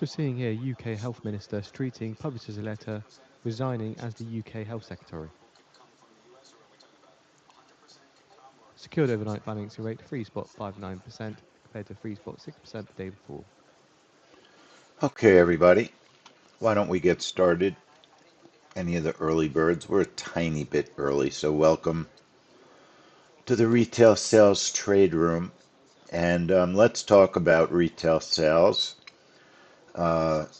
So seeing here UK Health Minister Streeting publishes a letter resigning as the UK Health Secretary. Secured overnight balancing rate free spot 59% compared to free spot 6% the day before. Okay, everybody, why don't we get started? Any of the early birds? We're a tiny bit early, so welcome to the retail sales trade room. And let's talk about retail sales.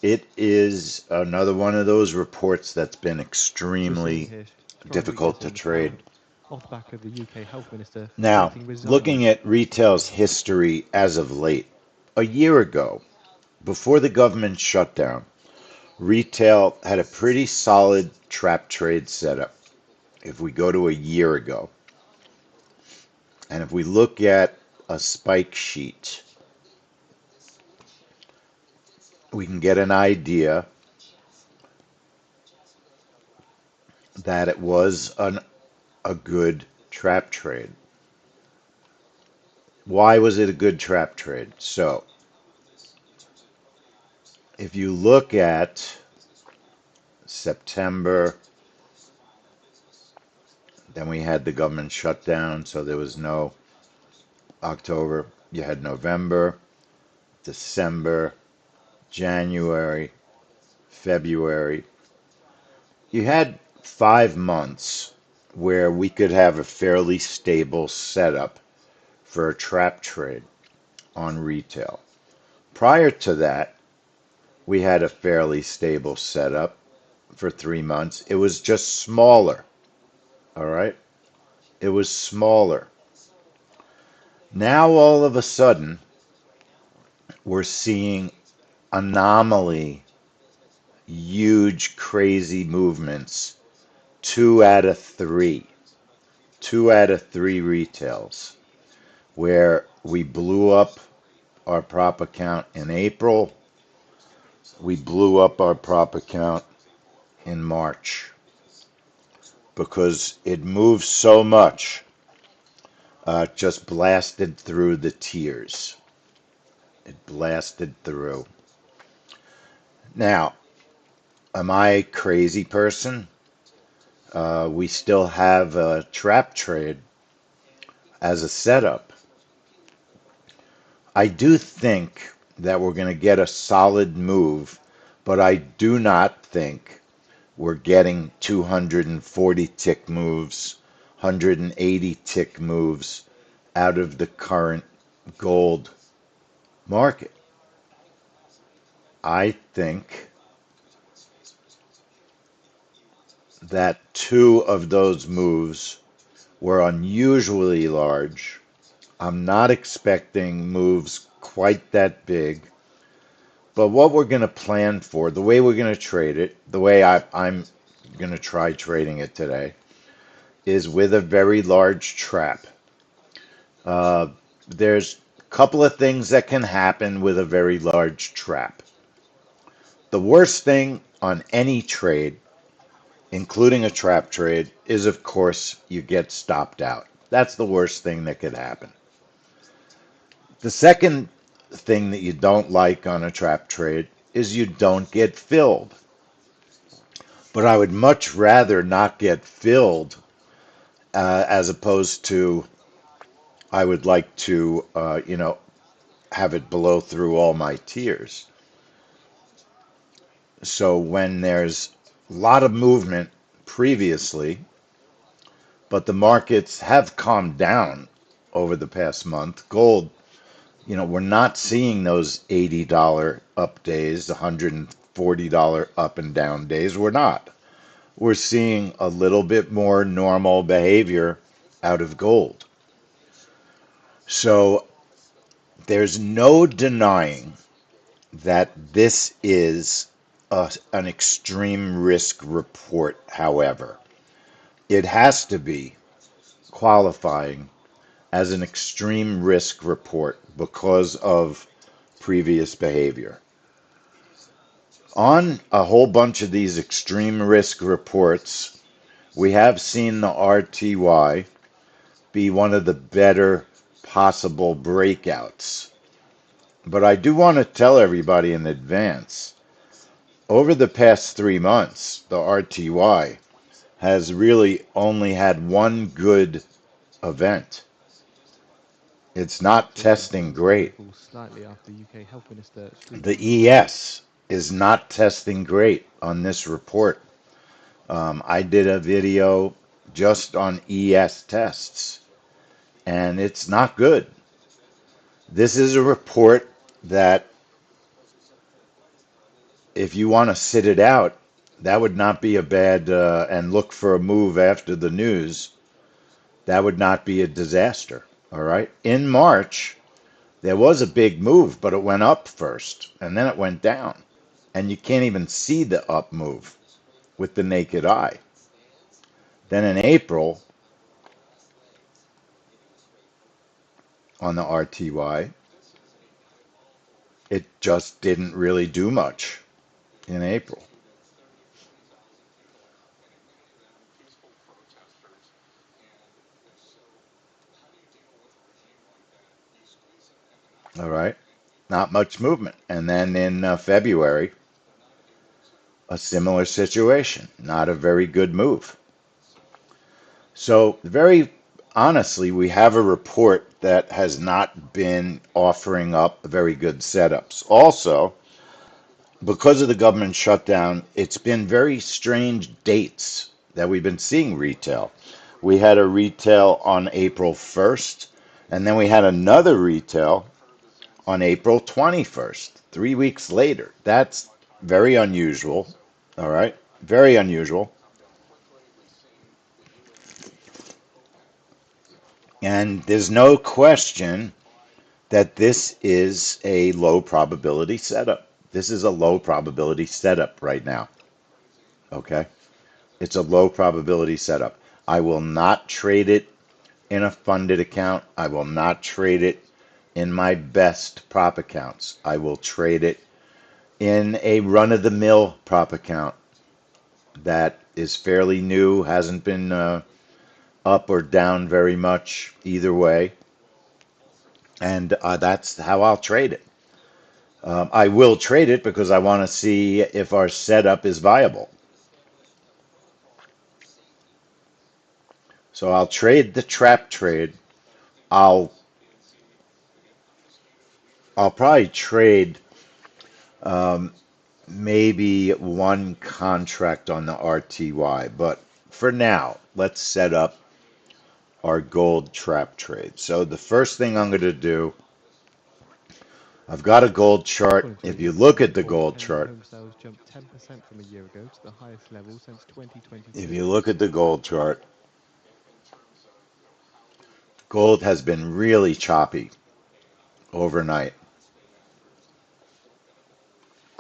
It is another one of those reports that's been So we're seeing extremely here strong retail difficult to sales in the trade. pound off the back of the UK Health Minister Now, Streeting resigning. looking at retail's history as of late, a year ago, before the government shutdown, retail had a pretty solid trap trade setup. If we go to a year ago, and if we look at a spike sheet, we can get an idea that it was a good trap trade. Why was it a good trap trade? So, if you look at September, then we had the government shutdown, so there was no October. You had November, December, January, February. You had 5 months where we could have a fairly stable setup for a trap trade on retail. Prior to that, we had a fairly stable setup for 3 months. It was just smaller. All right. It was smaller. Now, all of a sudden, we're seeing anomaly, huge, crazy movements. Two out of three retails, where we blew up our prop account in April. We blew up our prop account in March because it moved so much, just blasted through the tiers. It blasted through. Now, am I a crazy person? We still have a trap trade as a setup. I do think that we're going to get a solid move, but I do not think we're getting 240 tick moves, 180 tick moves out of the current gold market. I think that two of those moves were unusually large. I'm not expecting moves quite that big. But what we're going to plan for, the way we're going to trade it, the way I'm going to try trading it today, is with a very large trap. Uh, there's a couple of things that can happen with a very large trap. The worst thing on any trade, including a trap trade, is of course you get stopped out. That's the worst thing that could happen. The second thing that you don't like on a trap trade is you don't get filled. But I would much rather not get filled as opposed to I would like to, have it blow through all my tiers. So when there's a lot of movement previously, but the markets have calmed down over the past month, gold, we're not seeing those $80 up days, $140 up and down days. We're not. We're seeing a little bit more normal behavior out of gold. So there's no denying that this is an extreme risk report, however. It has to be qualifying as an extreme risk report because of previous behavior. On a whole bunch of these extreme risk reports, we have seen the RTY be one of the better possible breakouts. But I do want to tell everybody in advance, over the past 3 months, the RTY has really only had one good event. It's not Still testing continues to free great. fall slightly after UK Health Minister The Sreeram Jain. ES is not testing great on this report. I did a video just on ES tests, and it's not good. This is a report that, if you want to sit it out, that would not be a bad, and look for a move after the news. That would not be a disaster. All right. In March, there was a big move, but it went up first and then it went down. And you can't even see the up move with the naked eye. Then in April, on the RTY, it just didn't really do much in April. All right. Not much movement. And then in February, a similar situation. Not a very good move. So, very honestly, we have a report that has not been offering up very good setups. Also, because of the government shutdown, it's been very strange dates that we've been seeing retail. We had a retail on April 1st, and then we had another retail on April 21st, 3 weeks later. That's very unusual. All right. Very unusual. And there's no question that this is a low probability setup. This is a low probability setup right now. Okay. It's a low probability setup. I will not trade it in a funded account. I will not trade it in my best prop accounts. I will trade it in a run of the mill prop account that is fairly new, hasn't been up or down very much either way. And that's how I'll trade it. I will trade it because I want to see if our setup is viable. So I'll trade the trap trade. I'll I'll probably trade um, maybe one contract on the RTY, but for now, let's set up our gold trap trade. So the first thing I'm going to do, I've got a gold chart. According to the If you UK look at the report, gold pending chart, home sales jumped 10% from a year ago to the highest level since if 2022. you look at the gold chart, gold has been really choppy overnight.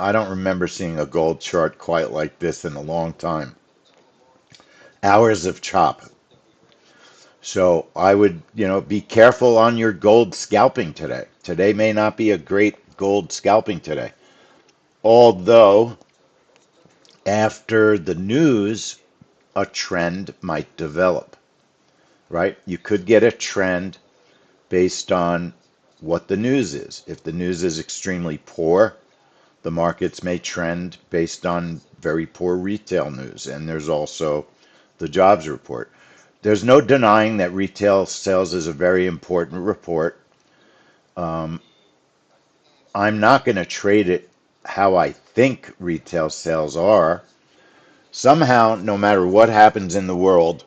I don't remember seeing a gold chart quite like this in a long time. Hours of chop. So I would, be careful on your gold scalping today. Today may not be a great gold scalping today. Although after the news, a trend might develop, right? You could get a trend based on what the news is. If the news is extremely poor, the markets may trend based on very poor retail news. And there's also the jobs report. There's no denying that retail sales is a very important report. Um, I'm not going to trade it how I think retail sales are. Somehow, no matter what happens in the world,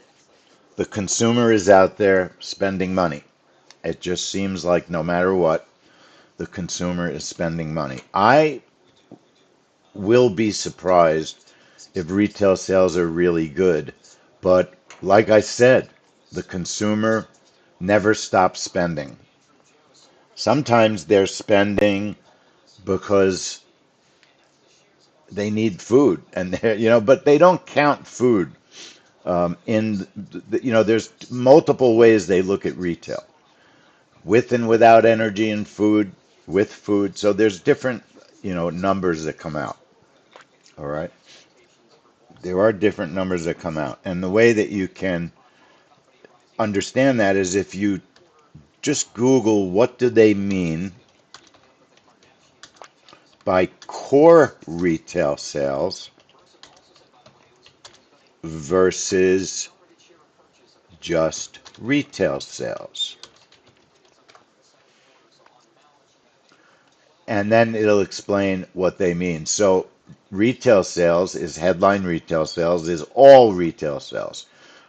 the consumer is out there spending money. It just seems like no matter what, the consumer is spending money. I will be surprised if retail sales are really good. But like I said, the consumer never stops spending. Sometimes they're spending because they need food, and but they don't count food there's multiple ways they look at retail, with and without energy and food, with food. So there's different, numbers that come out. All right. There are different numbers that come out. And the way that you can understand that is if you just Google what do they mean by core retail sales versus just retail sales. And then it'll explain what they mean. So retail sales is headline retail sales, is all retail sales.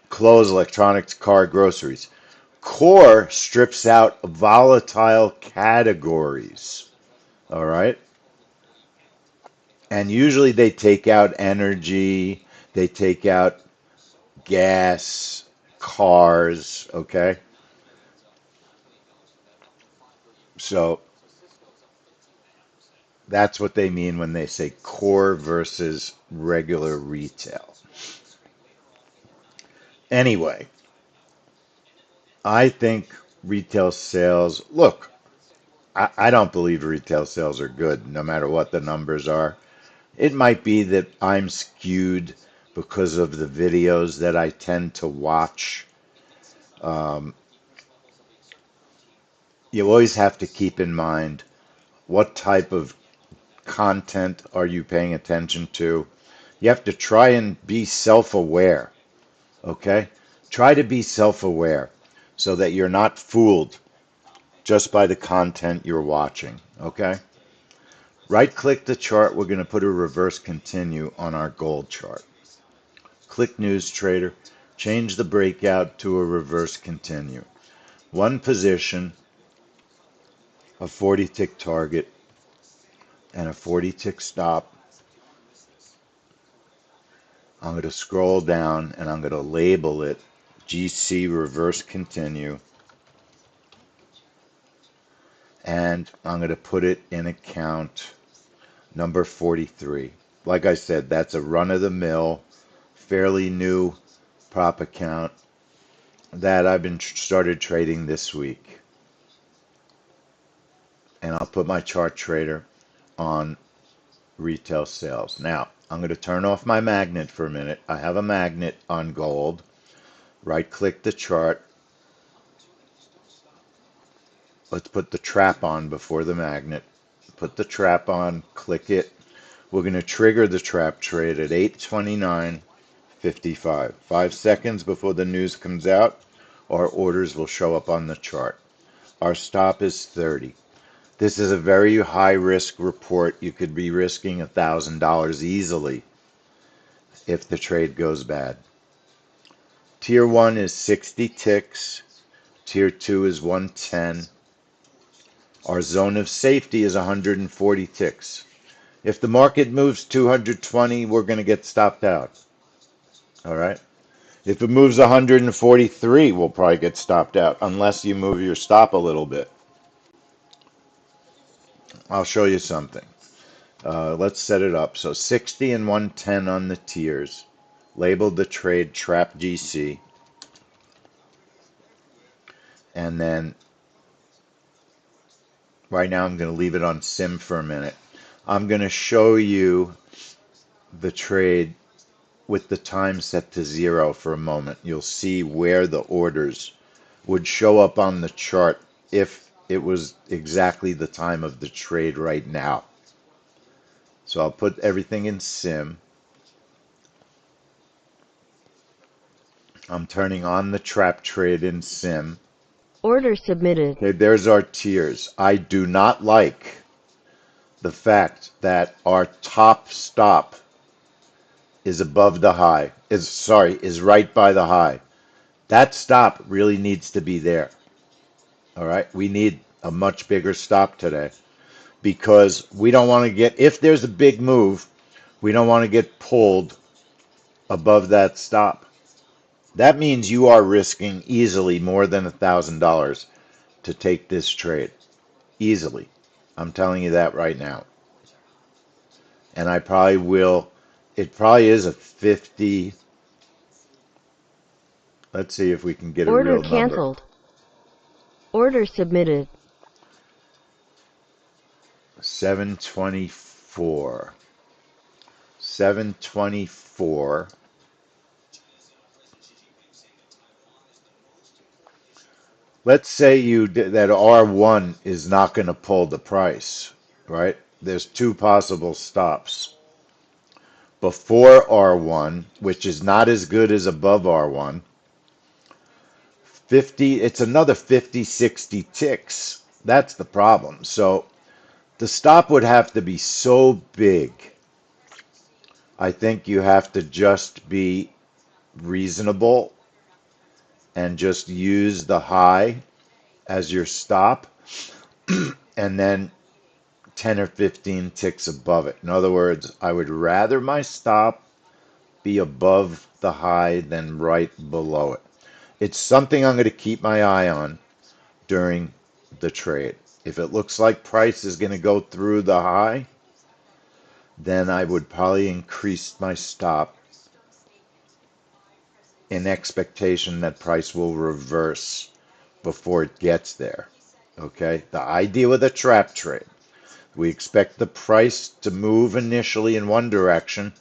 Clothes, electronics, car, groceries. Core strips out volatile categories. All right. And usually they take out energy, they take out gas, cars. Okay. So that's what they mean when they say core versus regular retail. Anyway, I think retail sales, look, I don't believe retail sales are good no matter what the numbers are. It might be that I'm skewed because of the videos that I tend to watch. Um, you always have to keep in mind what type of content are you paying attention to. You have to try and be self-aware, okay? Try to be self-aware so that you're not fooled just by the content you're watching, okay? Right click the chart. We're going to put a reverse continue on our gold chart. Click News Trader. Change the breakout to a reverse continue. One position, a 40 tick target, and a 40 tick stop. I'm going to scroll down and I'm going to label it GC reverse continue. And I'm going to put it in account number 43. Like I said, that's a run of the mill, fairly new prop account that I've been started trading this week. And I'll put my chart trader on retail sales. Now, I'm going to turn off my magnet for a minute. I have a magnet on gold. Right click the chart. Let's put the trap on before the magnet. Put the trap on, click it. We're going to trigger the trap trade at 8:29:55. 5 seconds before the news comes out, our orders will show up on the chart. Our stop is 30. This is a very high risk report. You could be risking $1,000 easily if the trade goes bad. Tier 1 is 60 ticks. Tier 2 is 110. Our zone of safety is 140 ticks. If the market moves 220, we're going to get stopped out. All right. If it moves 143, we'll probably get stopped out unless you move your stop a little bit. I'll show you something. Let's set it up. So 60 and 110 on the tiers. Label the trade trap GC. And then right now I'm going to leave it on sim for a minute. I'm going to show you the trade with the time set to 0 for a moment. You'll see where the orders would show up on the chart if it was exactly the time of the trade right now. So I'll put everything in sim. I'm turning on the trap trade in sim. Order submitted. Okay, there's our tiers. I do not like the fact that our top stop is above the high, is right by the high. That stop really needs to be there. All right, we need a much bigger stop today because we don't want to get, if there's a big move, we don't want to get pulled above that stop. That means you are risking easily more than $1,000 to take this trade. Easily. I'm telling you that right now. And I probably will, it probably is a 50. Let's see if we can get a Order real number. canceled. Order submitted. 724. 724. Let's say that R1 is not going to pull the price, right? there's two possible stops. Before R1, which is not as good as above R1, 50, it's another 50, 60 ticks. That's the problem. So the stop would have to be so big. I think you have to just be reasonable and just use the high as your stop and then 10 or 15 ticks above it. In other words, I would rather my stop be above the high than right below it. It's something I'm going to keep my eye on during the trade. If it looks like price is going to go through the high, then I would probably increase my stop in expectation that price will reverse before it gets there. Okay? The idea with a trap trade, we expect the price to move initially in one direction,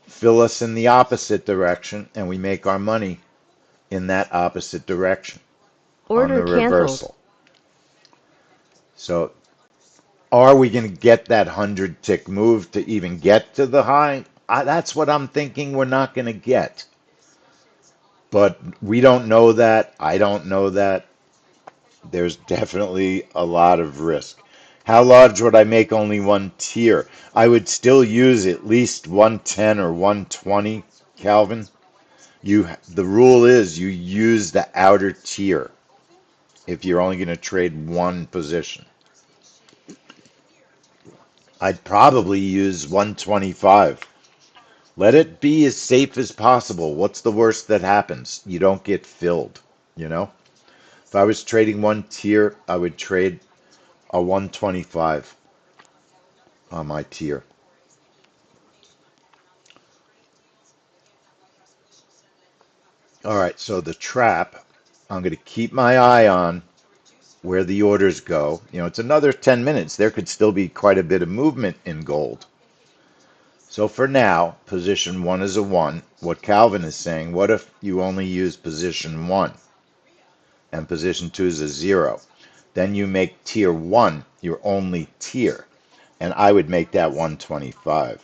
fill us in the opposite direction, and we make our money in that opposite direction on Order the canceled. reversal. So are we going to get that 100 tick move to even get to the high? That's what I'm thinking we're not going to get. But we don't know that. I don't know that. There's definitely a lot of risk. How large would I make only one tier? I would still use at least 110 or 120, Calvin. The rule is you use the outer tier if you're only going to trade one position. I'd probably use 125. Let it be as safe as possible. What's the worst that happens? You don't get filled, you know? If I was trading one tier, I would trade a 125 on my tier. All right, so the trap, I'm going to keep my eye on where the orders go. You know, it's another 10 minutes. There could still be quite a bit of movement in gold. So for now, position 1 is a 1. What Calvin is saying, what if you only use position 1 and position 2 is a 0? Then you make tier 1 your only tier, and I would make that 125.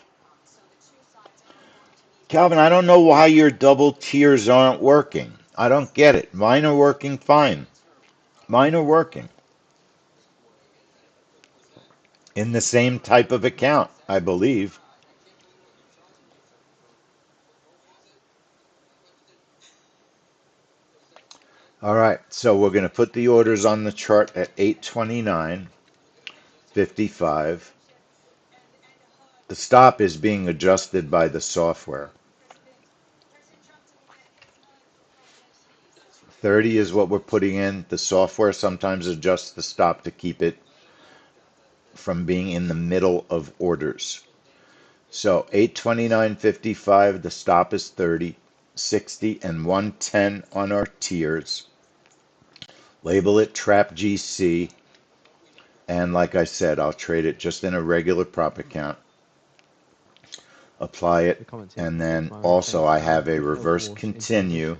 Calvin, I don't know why your double tiers aren't working. I don't get it. Mine are working fine. Mine are working in the same type of account, I believe. All right, so we're going to put the orders on the chart at 829.55. The stop is being adjusted by the software. 30 is what we're putting in. The software sometimes adjusts the stop to keep it from being in the middle of orders. So 829.55, the stop is 30, 60, and 110 on our tiers. Label it Trap GC. And like I said, I'll trade it just in a regular prop account. Apply it. And then also I have a reverse continue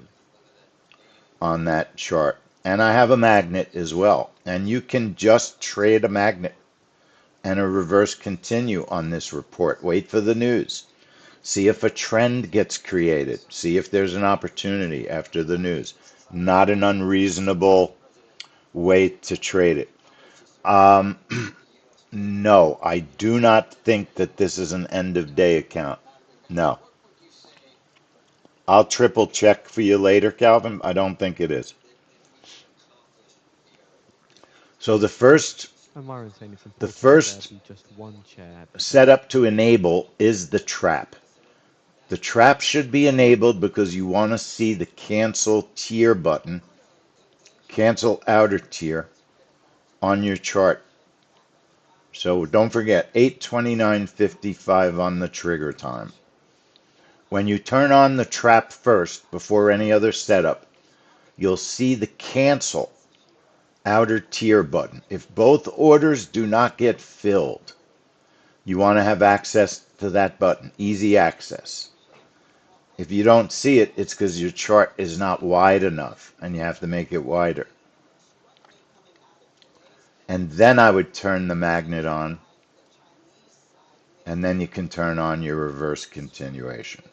on that chart. And I have a magnet as well. And you can just trade a magnet and a reverse continue on this report. Wait for the news. See if a trend gets created. See if there's an opportunity after the news. Not an unreasonable way to trade it. No, I do not think that this is an end of day account. No. I'll triple check for you later, Calvin. I don't think it is. So the first setup to enable is the trap. The trap should be enabled because you want to see the cancel tier button, cancel outer tier on your chart. So don't forget 829.55 on the trigger time. When you turn on the trap first before any other setup, you'll see the cancel outer tier button. If both orders do not get filled, you want to have access to that button, easy access. If you don't see it, it's because your chart is not wide enough and you have to make it wider. And then I would turn the magnet on and then you can turn on your reverse continuation.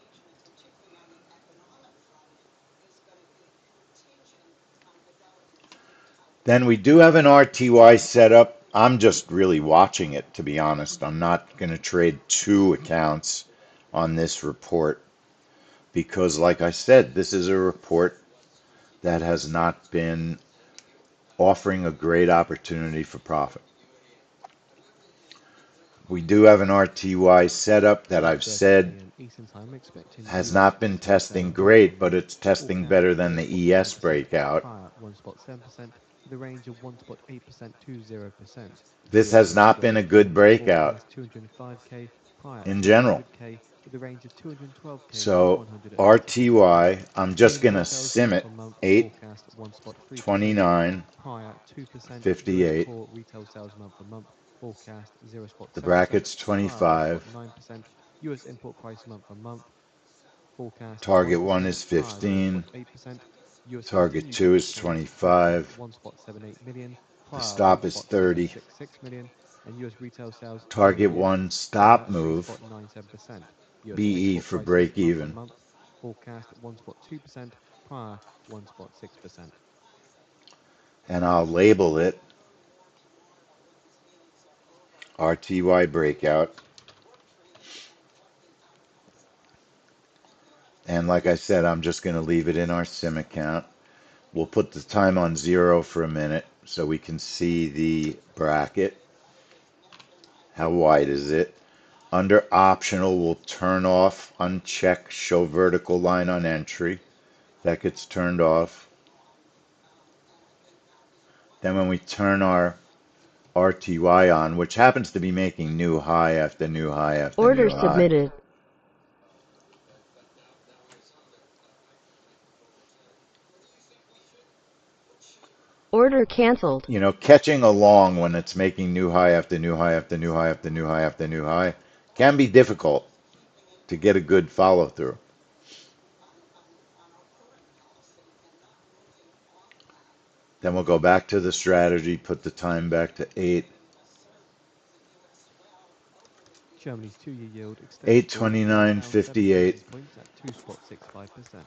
Then we do have an RTY setup. I'm just really watching it, to be honest. I'm not going to trade two accounts on this report because, like I said, this is a report that has not been offering a great opportunity for profit. We do have an RTY setup that I've 12:30 said p.m. Eastern Time, expecting has US not been export testing sales great, volume but it's testing forecast better than 0.9%, the ES breakout. higher 1.7%, with a range of 1.8% to 0%. This US has not industrial been a good production breakout forecast 205k, higher in general. 200k, with a range of 212k to So 120k. RTY, I'm just Clean going to retail sim sales it, per month forecast 1.3%, 829, higher 2%. US 58. core retail sales month per month forecast The 0.7%, bracket's higher 25. 1.9%. US import price month per month forecast Target 1 1%, is higher 15. 0.8%. US Target continued 2 is goods trade forecast 25. 1.78 million, The higher stop is 30. 1.766 million, and US retail sales year on Target year 1 higher stop move. 6.97%. US BE export for prices break month on even. month forecast 1.2%, higher 1.6%. And I'll label it RTY breakout. And like I said, I'm just going to leave it in our sim account. We'll put the time on 0 for a minute so we can see the bracket. How wide is it? Under optional, we'll turn off, uncheck, show vertical line on entry. That gets turned off. Then when we turn our RTY on, which happens to be making new high after new high after new Order high. submitted. Order canceled. You know, catching along when it's making new high after new high after new high after new high after new high can be difficult to get a good follow through. Then we'll go back to the strategy, put the time back to 8. Germany's two-year yield extended forward yield down 7 basis 829.58. points at 2.65%.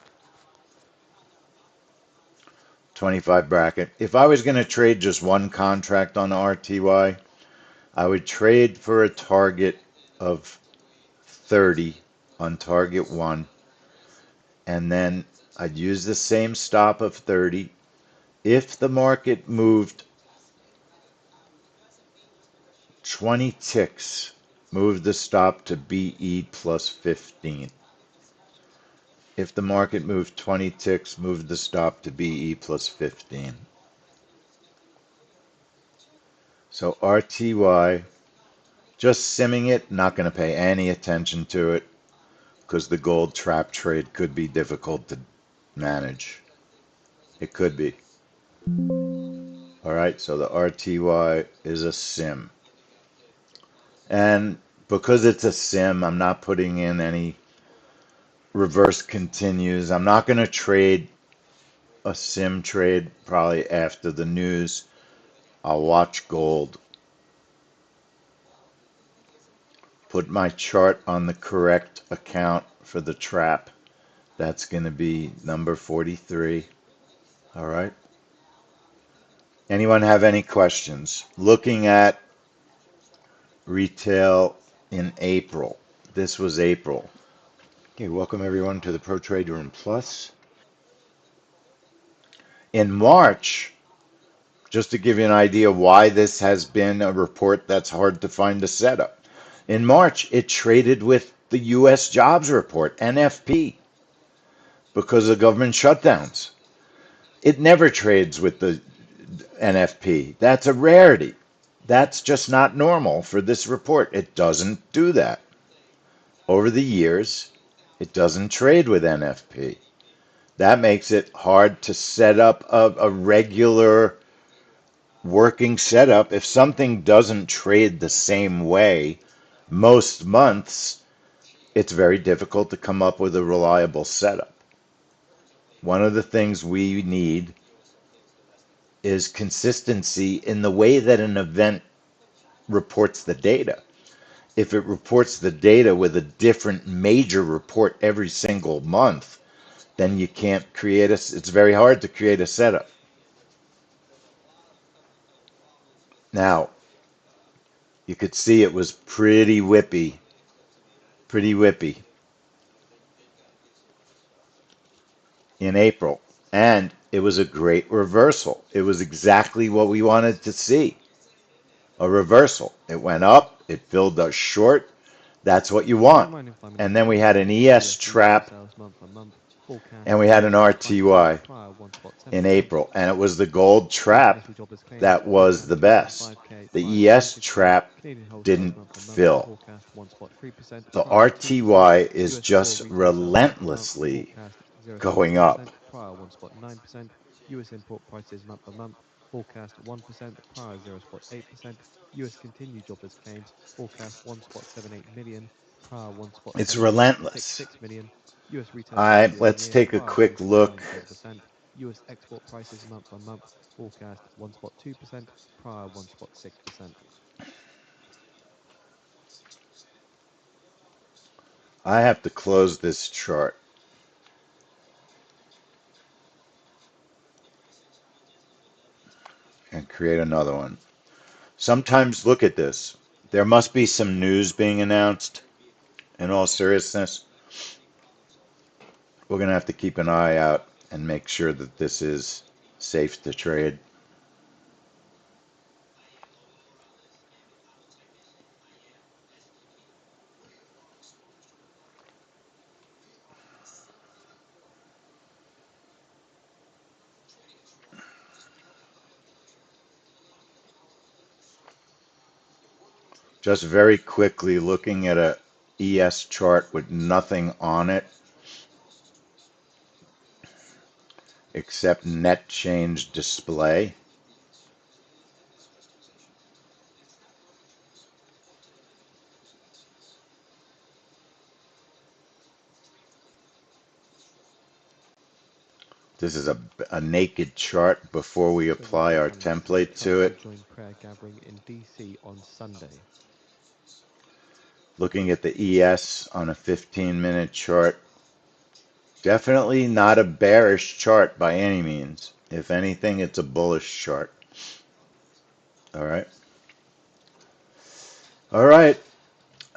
25 bracket. If I was going to trade just one contract on the RTY, I would trade for a target of 30 on target 1, and then I'd use the same stop of 30. If the market moved 20 ticks, move the stop to BE plus 15. If the market moved 20 ticks, move the stop to BE plus 15. So RTY, just simming it, not going to pay any attention to it because the gold trap trade could be difficult to manage. It could be. All right, so the RTY is a sim. And because it's a sim, I'm not putting in any reverse continues. I'm not going to trade a sim trade probably after the news. I'll watch gold. Put my chart on the correct account for the trap. That's going to be number 43. All right. Anyone have any questions? Looking at retail in April. This was April. Okay, welcome everyone to the Pro Trade Room Plus. In March, just to give you an idea why this has been a report that's hard to find a setup. In March, it traded with the U.S. jobs report, NFP, because of government shutdowns. It never trades with the NFP. That's a rarity. That's just not normal for this report. It doesn't do that. Over the years, it doesn't trade with NFP. That makes it hard to set up a regular working setup. If something doesn't trade the same way most months, it's very difficult to come up with a reliable setup. One of the things we need is consistency in the way that an event reports the data. if it reports the data with a different major report every single month, then you can't create it's very hard to create a setup. Now, you could see it was pretty whippy in April. And it was a great reversal. It was exactly what we wanted to see, a reversal. It went up, it filled us short. That's what you As a want. reminder, in 5 minutes And we're then we waiting had for an ES US retail trap sales month on month forecast and we had an 1.5% RTY prior 1.7%. in April. And it was the gold US trap initial jobless claims that was forecast the best. 2.5k prior The ES 2.6%. trap Canadian wholesales didn't month on month fill. forecast 1.3% The prior 2%. RTY is US core just retail sales month on month relentlessly forecast going 0.6% up. prior 1.9%. US import prices month on month forecast 1% prior 0.8%. US continued jobless claims forecast 1.78 million prior It's 1.66 relentless. million. US retail All sales right, year on let's year take a prior quick look. 2.97%. US export prices month on month forecast 1.2% prior 1.6%. I have to close this chart and create another one. Sometimes look at this. There must be some news being announced. In all seriousness, we're going to have to keep an eye out and make sure that this is safe to trade. Just very quickly looking at a ES chart with nothing on it except net change display. This is a naked chart before we For apply retail our analysts, Donald template Trump to will it. join prayer gathering in DC on Sunday. Looking at the ES on a 15-minute chart, definitely not a bearish chart by any means. If anything, it's a bullish chart. All right. All right.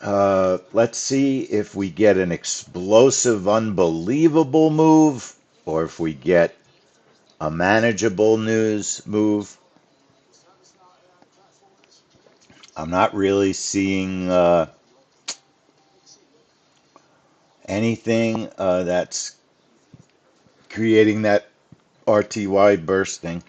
Let's see if we get an explosive, unbelievable move or if we get a manageable news move. I'm not really seeing anything that's creating that RTY bursting.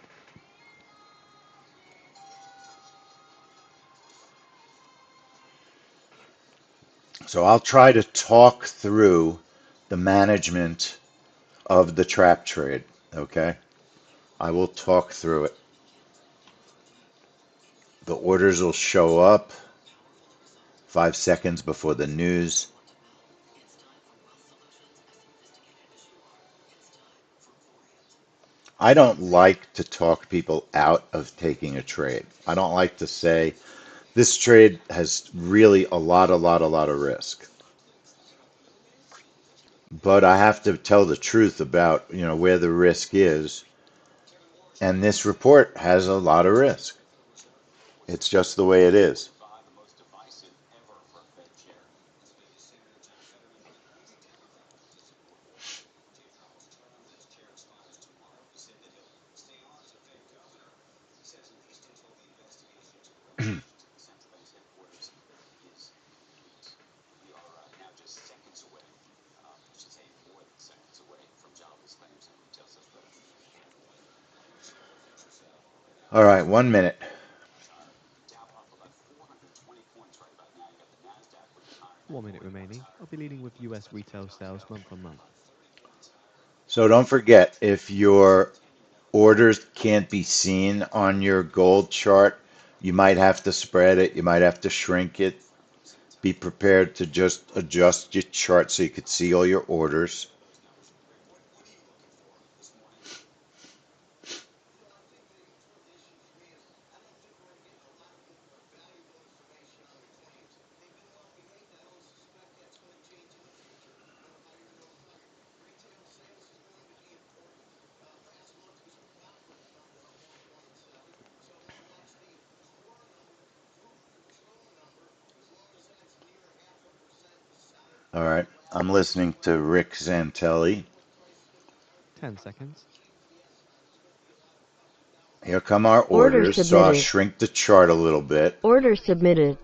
So I'll try to talk through the management of the trap trade. Okay. I will talk through it. The orders will show up 5 seconds before the news. I don't like to talk people out of taking a trade. I don't like to say this trade has really a lot of risk. But I have to tell the truth about, where the risk is. And this report has a lot of risk. It's just the way it is. All right, 1 minute. 1 minute remaining. I'll be leading with US retail sales month on month. So don't forget, if your orders can't be seen on your gold chart, you might have to spread it, you might have to shrink it. Be prepared to just adjust your chart so you could see all your orders. All right. I'm listening to Rick Zantelli. 10 seconds. Here come our Order orders. So I'll submitted. shrink the chart a little bit. Order submitted.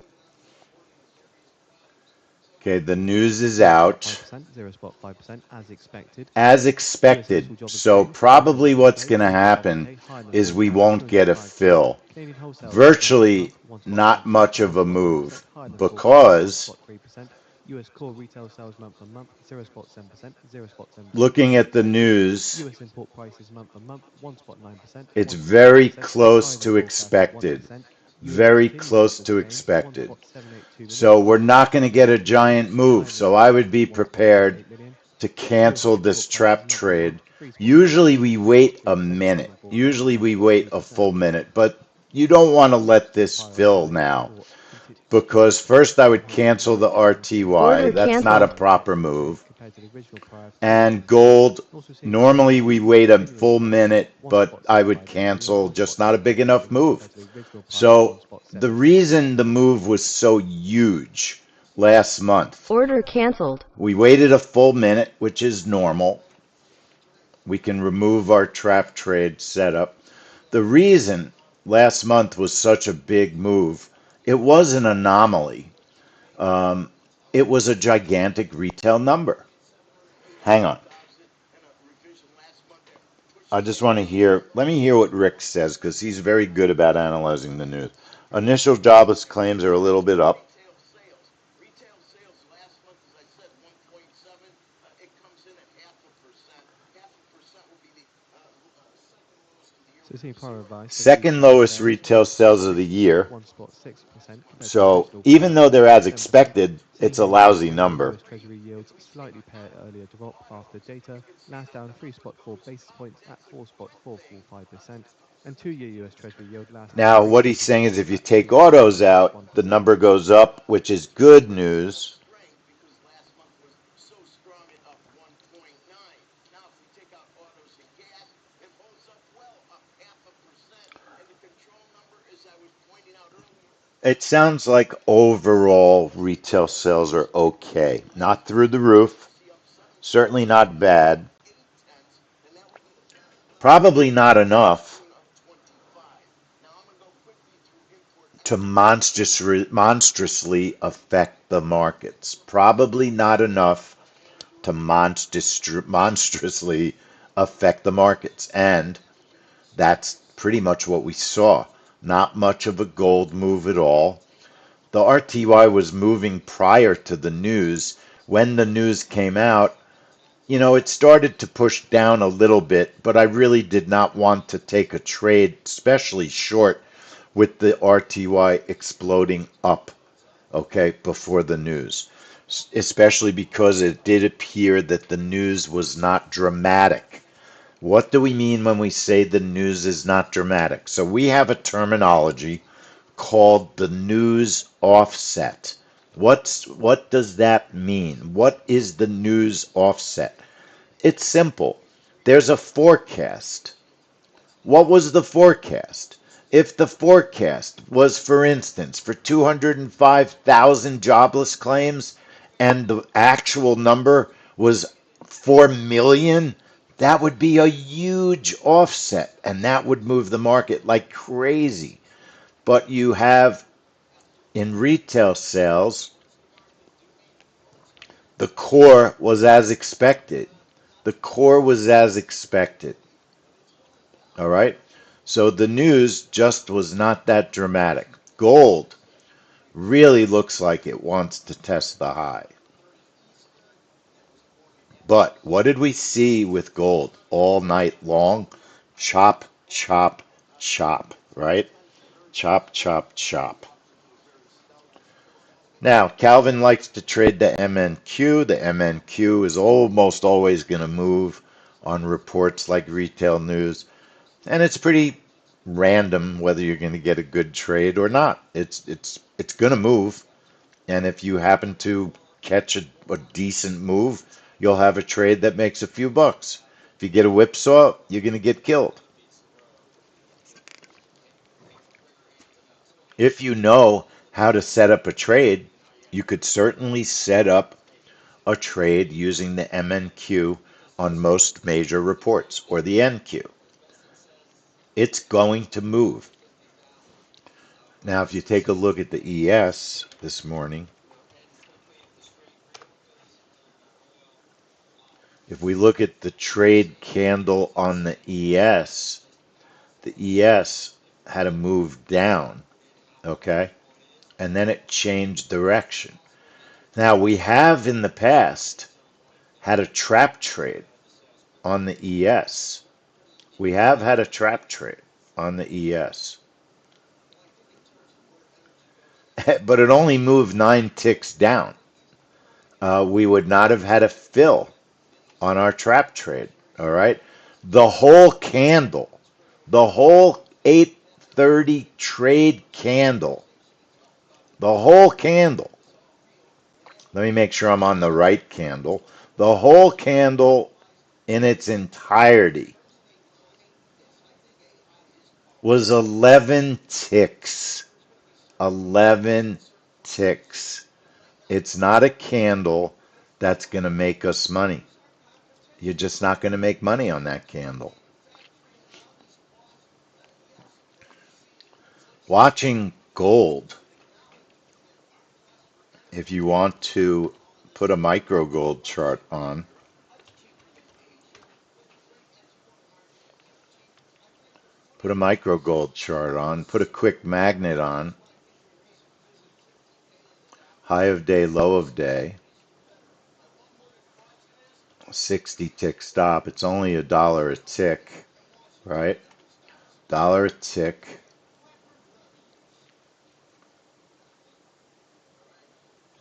Okay, the news is 0 out. 0.5%, 0.5% as expected. As US expected. initial jobless So claims, probably what's 211K, going to happen 211K, higher than is we forecast, won't get a 205K. fill. Canadian wholesale sales Virtually month-on-month, not 1.1%, much of a 1.1%, move higher than forecast, because 1.3%. US core retail sales month-on-month, 0.7%, 0.7% looking as at the expected. news, US import prices month-on-month, 1.9%, it's very 1.9%, close higher than to forecast at expected. 1%. US Very continued close jobless to claims, expected. 1.782 million, So we're not going to get a 1.782 million, giant move. higher than So I would forecast be at prepared 1.78 million. to US cancel this export prices trap month-on-month, trade. 3.8%, Usually we wait a 6.3%, minute. higher than forecast Usually we wait a 1.2%. full minute, but you don't want to let this Higher fill limit now or because first I would cancel the 100,000 RTY. Order That's not a canceled. proper move. compared to the original prior of And 200,000. gold, Also seeing silver normally we futures wait a continuing full strength, minute, but I would 1.658 million, cancel, just not a big 1.658 enough million move. compared to the original prior of So the 1.726 reason the million. move was so huge last month, Order canceled. we waited a full minute, which is normal. We can remove our trap trade setup. The reason last month was such a big move, it was an anomaly. Um, it was a gigantic retail number. Hang on. I just want to let me hear what Rick says because he's very good about analyzing the news. Initial jobless claims are a little bit up. So seeing prior advice of Second retail lowest sales, retail sales of the 1.6%, year. 1.6% compared to the So original even prior though of they're as 1.7%. expected, Seeing it's a here the lousy 10-year number. US Treasury yields slightly pair earlier drop after data, last down 3.4 basis points at 4.445%, and 2-year US Treasury yield last down Now, 3 what he's basis saying is points if you at take autos out, the 4.1%. number goes up, which is good news. It sounds like overall retail sales are okay. Not through the roof, certainly not bad, probably not enough to monstrously affect the markets. Probably not enough to monstrously affect the markets. And that's pretty much what we saw. Not much of a gold move at all. The RTY was moving prior to the news. When the news came out, it started to push down a little bit, but I really did not want to take a trade, especially short, with the RTY exploding up, okay, before the news. Especially because it did appear that the news was not dramatic. What do we mean when we say the news is not dramatic? So we have a terminology called the news offset. What does that mean? What is the news offset? It's simple. There's a forecast. What was the forecast? If the forecast was, for instance, for 205,000 jobless claims and the actual number was 4 million, that would be a huge offset and that would move the market like crazy. But you have in retail sales, the core was as expected. The core was as expected. All right. So the news just was not that dramatic. Gold really looks like it wants to test the high. But what did we see with gold all night long? Chop, chop, chop, right? Chop, chop, chop. Now, Calvin likes to trade the MNQ. The MNQ is almost always going to move on reports like retail news. And it's pretty random whether you're going to get a good trade or not. It's going to move, and if you happen to catch a decent move, you'll have a trade that makes a few bucks. If you get a whipsaw, you're going to get killed. If you know how to set up a trade, you could certainly set up a trade using the MNQ on most major reports, or the NQ. It's going to move. Now, if you take a look at the ES this morning, if we look at the trade candle on the ES had a move down, okay? And then it changed direction. Now, we have in the past had a trap trade on the ES. We have had a trap trade on the ES. But it only moved 9 ticks down. We would not have had a fill on our trap trade. All right. The whole candle, the whole 830 trade candle, the whole candle. Let me make sure I'm on the right candle. The whole candle in its entirety was 11 ticks. 11 ticks. It's not a candle that's going to make us money. You're just not going to make money on that candle. Watching gold, if you want to put a micro gold chart on, put a micro gold chart on, put a quick magnet on, high of day, low of day, 60 tick stop. It's only $1 a tick, right? Dollar a tick.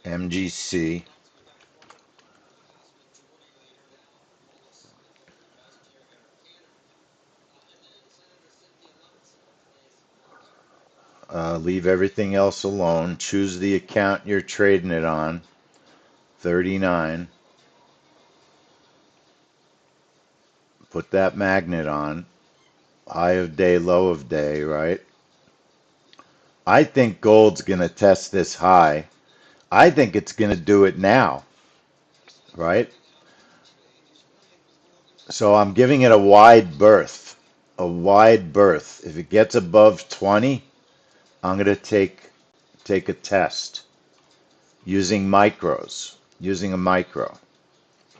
MGC. Leave everything else alone. Choose the account you're trading it on. 39. Put that magnet on. High of day, low of day, right? I think gold's going to test this high. I think it's going to do it now, right? So I'm giving it a wide berth. A wide berth. If it gets above 20, I'm going to take a test using micros, using a micro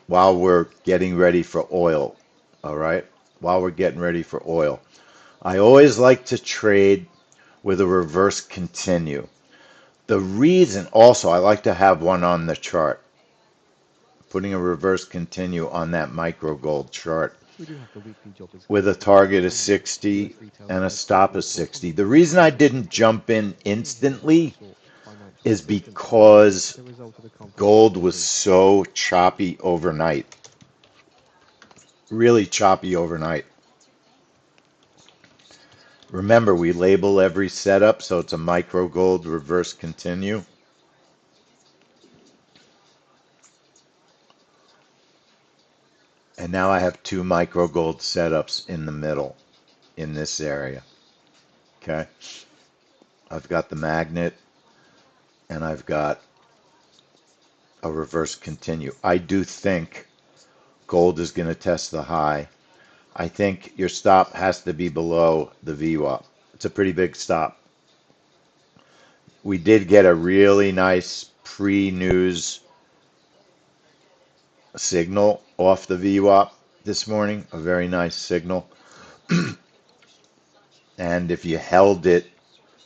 while we're getting ready for oil, all right? While we're getting ready for oil. I always like to trade with a reverse continue. The reason also I like to have one on the chart, putting a reverse continue on that micro gold chart We do have the weekly jobbers with a claims. target of Finally, 60 US retail and a sales stop of report for 60. The consumer reason I confidence didn't rose jump in in here for instantly short financial is assistance package because as a result of the conflict in the gold Middle was East. so choppy overnight. Really choppy overnight. Remember, we label every setup, so it's a micro gold reverse continue. And now I have 2 micro gold setups in the middle in this area. Okay. I've got the magnet and I've got a reverse continue. I do think gold is going to test the high. I think your stop has to be below the VWAP. It's a pretty big stop. We did get a really nice pre-news signal off the VWAP this morning, a very nice signal. And if you held it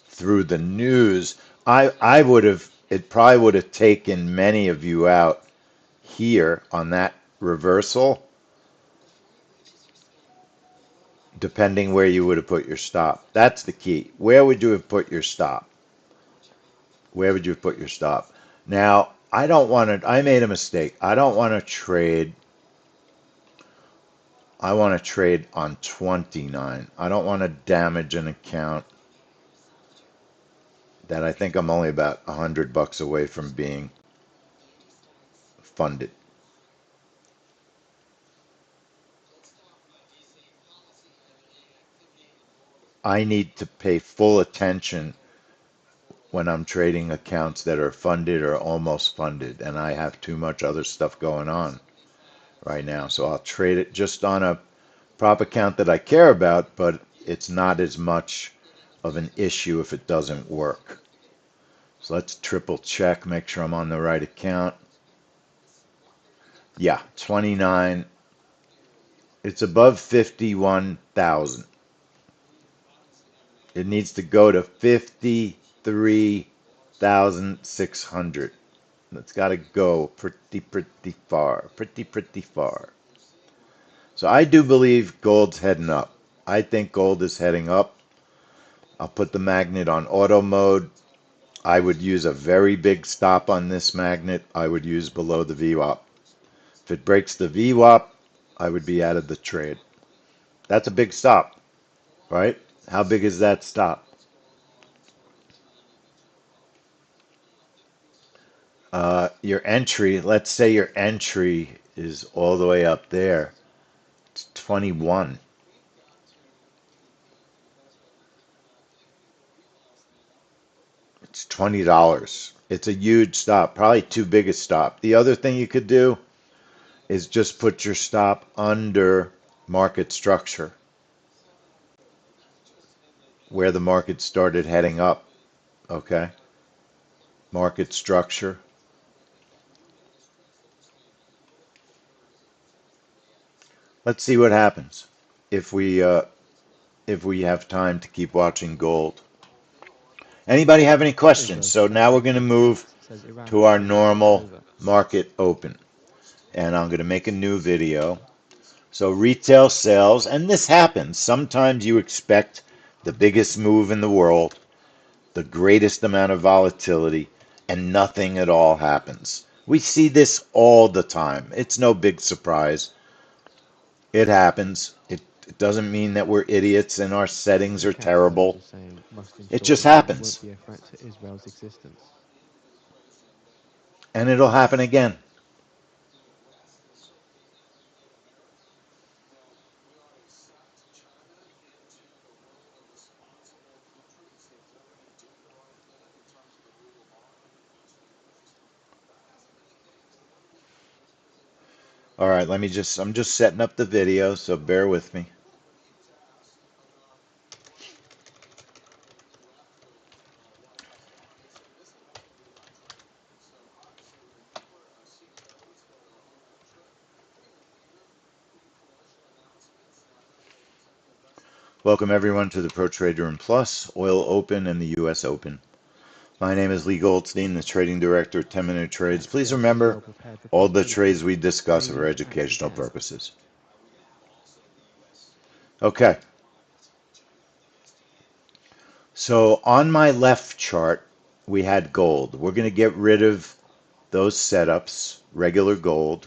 through the news, I would have, it probably would have taken many of you out here on that reversal, depending where you would have put your stop. That's the key. Where would you have put your stop? Where would you have put your stop? Now, I don't want to, I made a mistake. I don't want to trade. I want to trade on 29. I don't want to damage an account that I think I'm only about $100 away from being funded. I need to pay full attention when I'm trading accounts that are funded or almost funded, and I have too much other stuff going on right now. So I'll trade it just on a prop account that I care about, but it's not as much of an issue if it doesn't work. So let's triple check, make sure I'm on the right account. Yeah, 29. It's above 51,000. It needs to go to 53,600. It's got to go pretty far. Pretty far. So I do believe gold's heading up. I think gold is heading up. I'll put the magnet on auto mode. I would use a very big stop on this magnet. I would use below the VWAP. If it breaks the VWAP, I would be out of the trade. That's a big stop, right? How big is that stop? Your entry, let's say your entry is all the way up there. It's 21. It's $20. It's a huge stop, probably too big a stop. The other thing you could do is just put your stop under market structure, where the market started heading up. Okay? Market structure. Let's see what happens if we have time to keep watching gold. Anybody have any questions? Israel's So now we're going to Defense move says Iran to our bombs Israel normal over. market open. And I'm going to make a new video. So retail sales, and this happens. Sometimes you expect the biggest move in the world, the greatest amount of volatility, and nothing at all happens. We see this all the time. It's no big surprise. It happens. It doesn't mean that we're idiots and our settings The are cat soldier terrible. saying must It ensure just Iran won't happens. be a threat to Israel's existence. And it'll happen again. All right, I'm just setting up the video, so bear with me. Welcome everyone to the Pro Trader and Plus, Oil Open and the US Open. My name is Lee Goldstein, the trading director at 10 Minute Trades. Please Taxpayers should be remember, well prepared for all the possibility trades we of discuss are for Canadian tax educational reform. purposes. Okay, so on my left chart, we had gold. We're going to get rid of those setups, regular gold,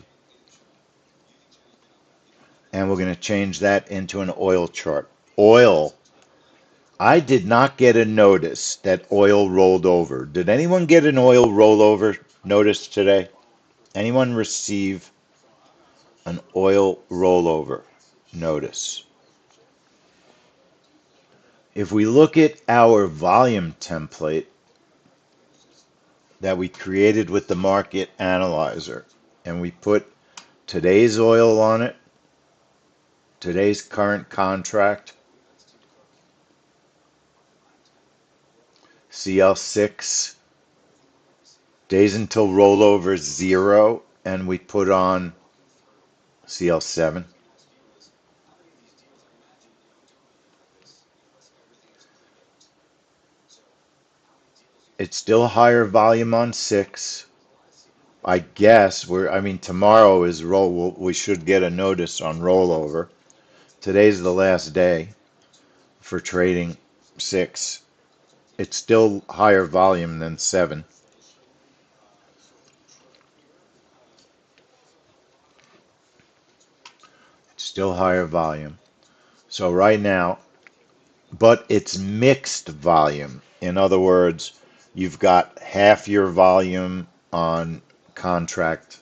and we're going to change that into an oil chart. Oil. I did not get a notice that oil rolled over. Did anyone get an oil rollover notice today? Anyone receive an oil rollover notice? If we look at our volume template that we created with the market analyzer and we put today's oil on it, today's current contract, CL6, days until rollover 0, and we put on CL7. It's still higher volume on 6. I guess tomorrow is we should get a notice on rollover. Today's the last day for trading 6. It's still higher volume than 7. It's still higher volume. So right now, but it's mixed volume. In other words, you've got half your volume on contract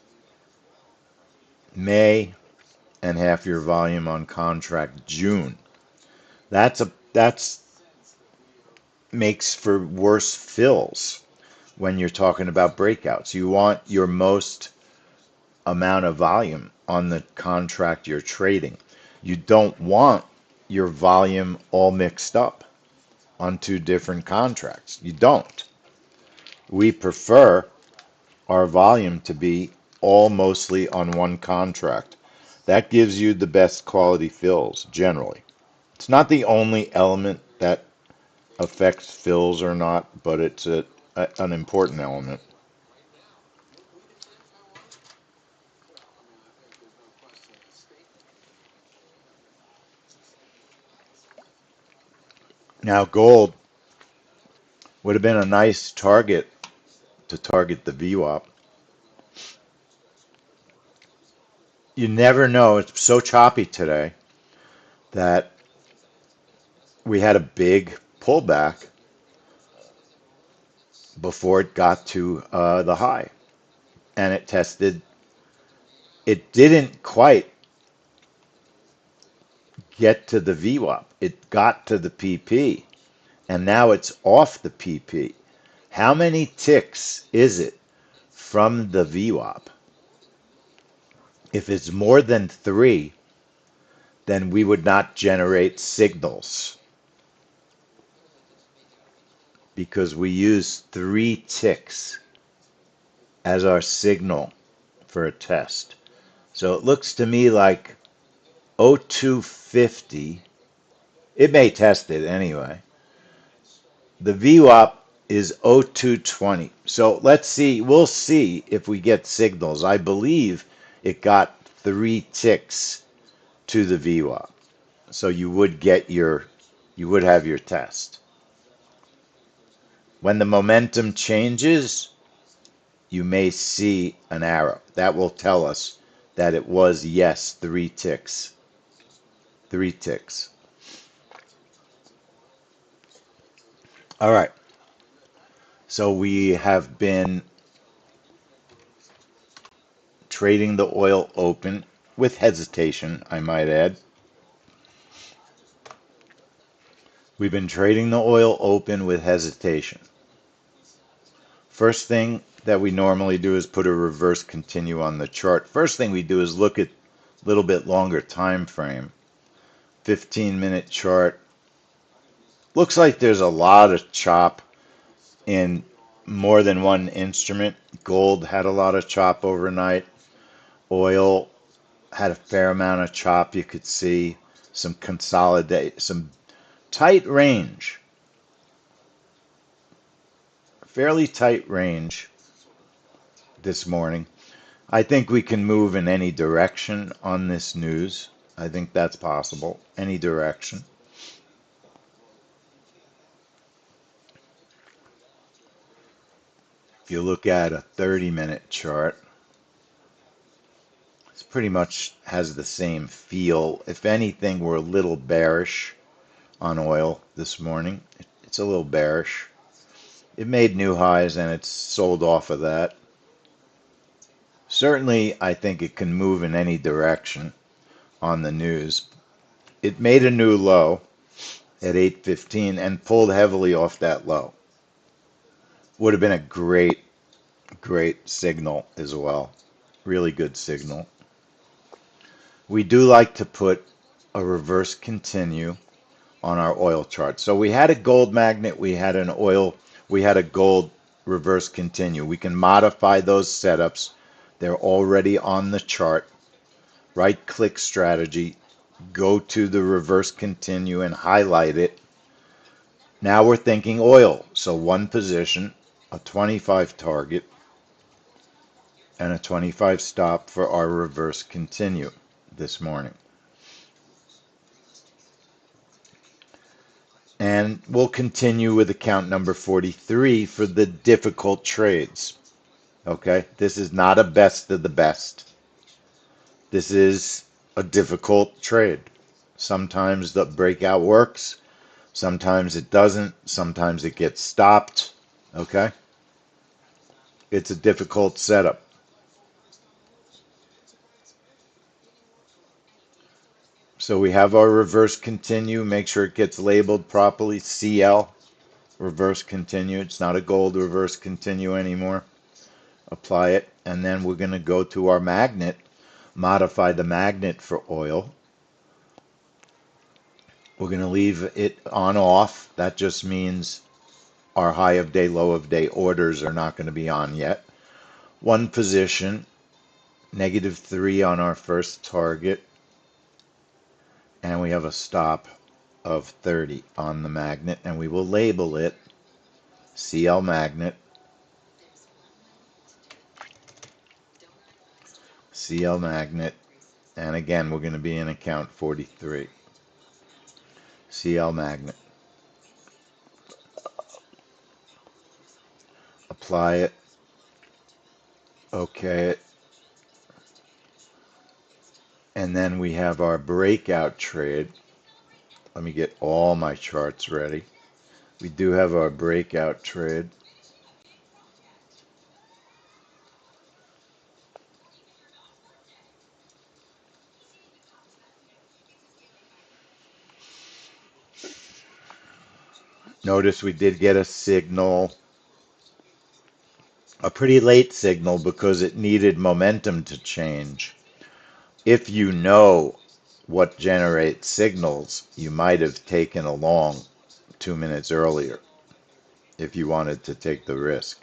May and half your volume on contract June. That's makes for worse fills when you're talking about breakouts. You want your most amount of volume on the contract you're trading. You don't want your volume all mixed up on two different contracts. You don't. We prefer our volume to be all mostly on one contract. That gives you the best quality fills generally. It's not the only element that affects fills or not, but it's an important element. Now, gold would have been a nice target to target the VWAP. You never know. It's so choppy today that we had a big pullback before it got to the high. And it tested, it didn't quite get to the VWAP. It got to the PP, and now it's off the PP. How many ticks is it from the VWAP? If it's more than 3, then we would not generate signals because we use 3 ticks as our signal for a test. So it looks to me like 0250. It may test it anyway. The VWAP is 0220. So let's see. We'll see if we get signals. I believe it got 3 ticks to the VWAP. So you would have your test. When the momentum changes, you may see an arrow. That will tell us that it was, yes, 3 ticks. 3 ticks. All right. So we have been trading the oil open with hesitation, I might add. We've been trading the oil open with hesitation. First thing that we normally do is put a reverse continue on the chart. First thing we do is look at a little bit longer time frame. 15-minute chart. Looks like there's a lot of chop in more than one instrument. Gold had a lot of chop overnight. Oil had a fair amount of chop. You could see some consolidate, some tight range, fairly tight range this morning. I think we can move in any direction on this news. I think that's possible, any direction. If you look at a 30-minute chart, it pretty much has the same feel. If anything, we're a little bearish on oil this morning. It's a little bearish. It made new highs and it's sold off of that. Certainly, I think it can move in any direction on the news. It made a new low at 815 and pulled heavily off that low. Would have been a great signal as well. Really good signal. We do like to put a reverse continue on our oil chart. So we had a gold magnet, we had an oil, we had a gold reverse continue. We can modify those setups. They're already on the chart. Right click strategy, go to the reverse continue and highlight it. Now we're thinking oil. So one position, a 25 target, and a 25 stop for our reverse continue this morning. And we'll continue with account number 43 for the difficult trades. Okay, this is not a best of the best. This is a difficult trade. Sometimes the breakout works, sometimes it doesn't, sometimes it gets stopped. Okay, it's a difficult setup. So we have our reverse continue. Make sure it gets labeled properly, CL. reverse continue. It's not a gold reverse continue anymore. Apply it, and then we're going to go to our magnet, modify the magnet for oil. We're going to leave it on off. That just means our high of day, low of day orders are not going to be on yet. One position, -3 on our first target, and we have a stop of 30 on the magnet, and we will label it CL magnet, CL magnet, and again we're going to be in account 43. CL magnet. Apply it. Okay it. And then we have our breakout trade. Let me get all my charts ready. We do have our breakout trade. Notice we did get a signal, a pretty late signal because it needed momentum to change. If you know what generates signals, you might have taken a long 2 minutes earlier if you wanted to take the risk.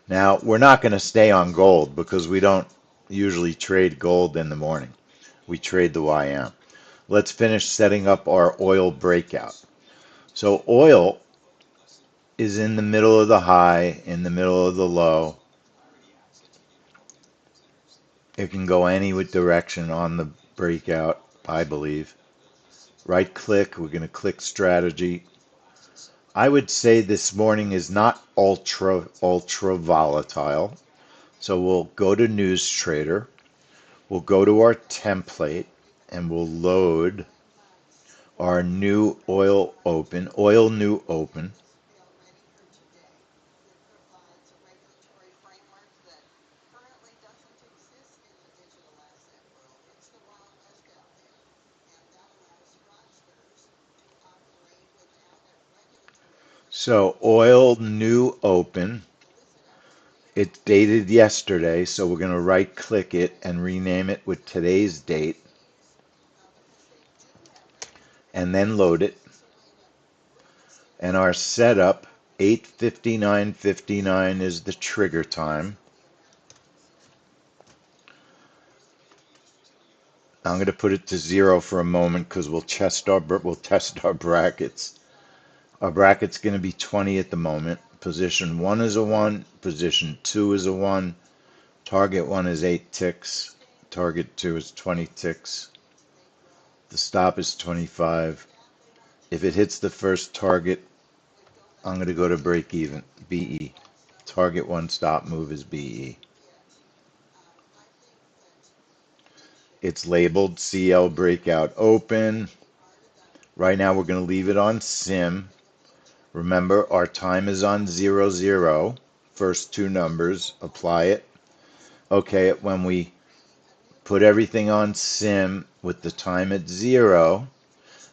Now, we're not going to stay on gold because we don't usually trade gold in the morning. We trade the YM. Let's finish setting up our oil breakout. So oil is in the middle of the high, in the middle of the low. It can go any direction on the breakout, I believe. Right click, we're going to click strategy. I would say this morning is not ultra volatile. So we'll go to News Trader. We'll go to our template and we'll load our new oil new open. So oil new open. It's dated yesterday, so we're going to right click it and rename it with today's date. And then load it. And our setup, 8:59:59 is the trigger time. I'm going to put it to 0 for a moment because we'll test our brackets. Our bracket's going to be 20 at the moment. Position 1 is a 1. Position 2 is a 1. Target 1 is 8 ticks. Target 2 is 20 ticks. The stop is 25. If it hits the first target, I'm going to go to break even, BE. Target 1 stop move is BE. It's labeled CL breakout open. Right now we're going to leave it on sim. Remember, our time is on 00. First two numbers, apply it. Okay, when we put everything on sim with the time at 0,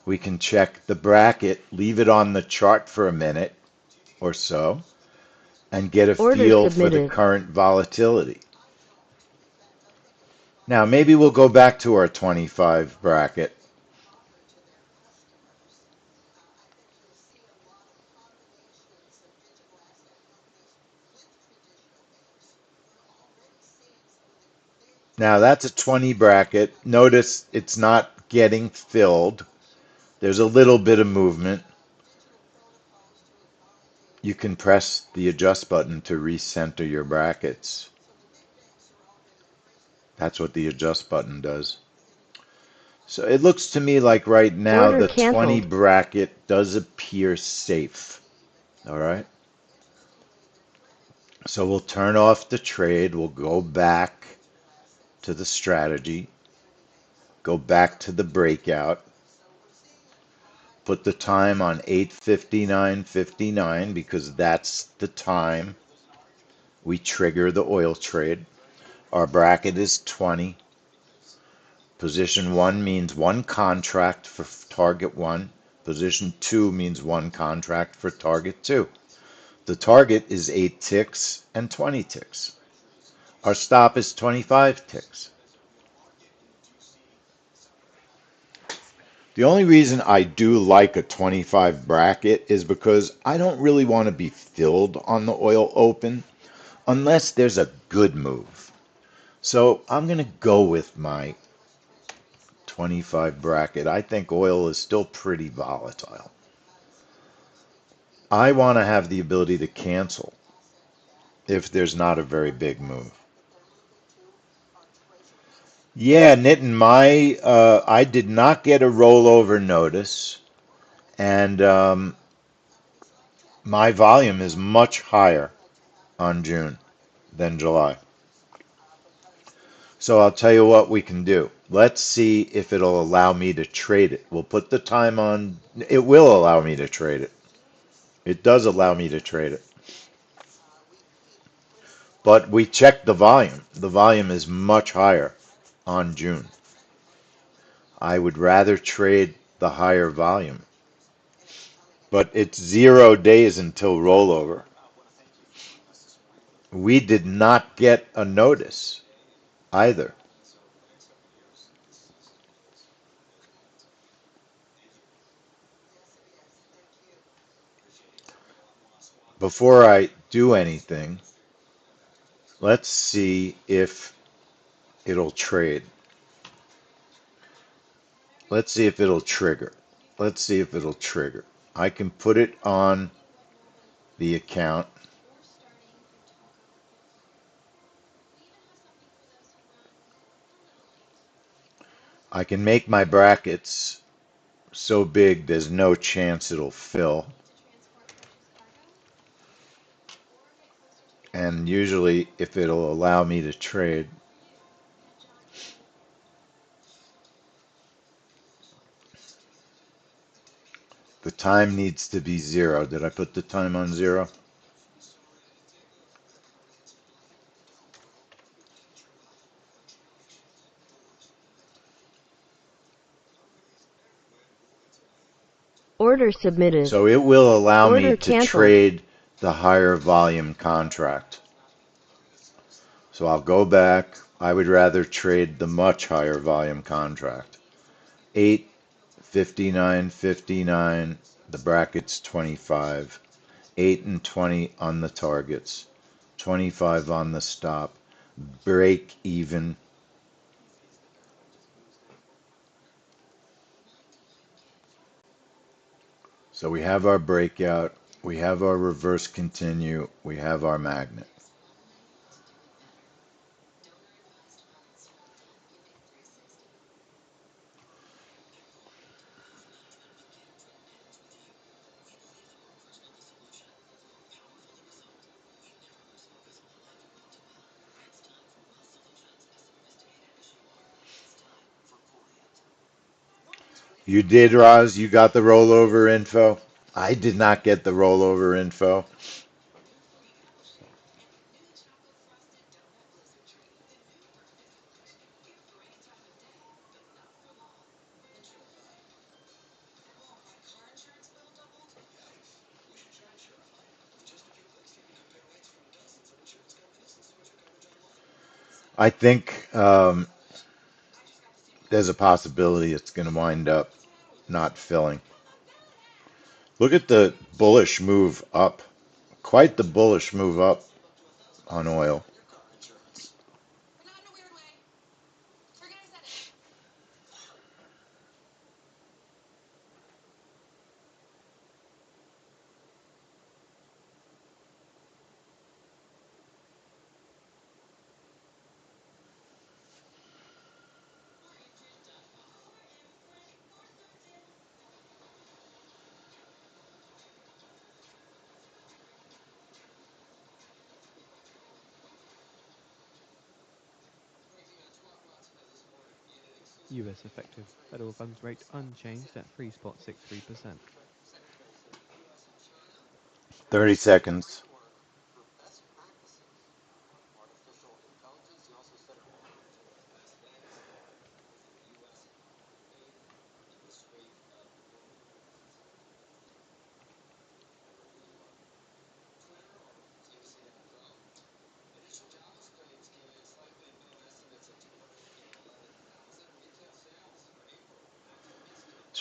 we can check the bracket, leave it on the chart for a minute or so, and get a Order feel for the submitted. current volatility. Now, maybe we'll go back to our 25 bracket. Now, that's a 20 bracket. Notice it's not getting filled. There's a little bit of movement. You can press the adjust button to recenter your brackets. That's what the adjust button does. So it looks to me like right now Order the 20 canceled. bracket does appear safe. All right. So we'll turn off the trade. We'll go back to the strategy. Go back to the breakout. Put the time on 8:59:59 because that's the time we trigger the oil trade. Our bracket is 20. Position 1 means one contract for target 1. Position 2 means one contract for target 2. The target is 8 ticks and 20 ticks. Our stop is 25 ticks. The only reason I do like a 25 bracket is because I don't really want to be filled on the oil open unless there's a good move. So I'm going to go with my 25 bracket. I think oil is still pretty volatile. I want to have the ability to cancel if there's not a very big move. Yeah, Nitin, I did not get a rollover notice, and my volume is much higher on June than July. So I'll tell you what we can do. Let's see if it'll allow me to trade it. We'll put the time on. It will allow me to trade it. It does allow me to trade it. But we checked the volume. The volume is much higher on June. I would rather trade the higher volume. But it's 0 days until rollover. We did not get a notice either. Before I do anything, let's see if it'll trade. Let's see if it'll trigger. Let's see if it'll trigger. I can put it on the account. I can make my brackets so big there's no chance it'll fill. And usually if it'll allow me to trade, the time needs to be 0. Did I put the time on 0? Order submitted. So it will allow me Order to canceled. trade the higher volume contract. So I'll go back. I would rather trade the much higher volume contract. 8, 59, 59, the bracket's 25. 8 and 20 on the targets. 25 on the stop. Break even. So we have our breakout. We have our reverse continue. We have our magnet. You did, Roz? You got the rollover info? I did not get the rollover info. I think there's a possibility it's going to wind up not filling. Look at the bullish move up. Quite the bullish move up on oil. US effective federal funds rate unchanged at 3.63%. 30 seconds.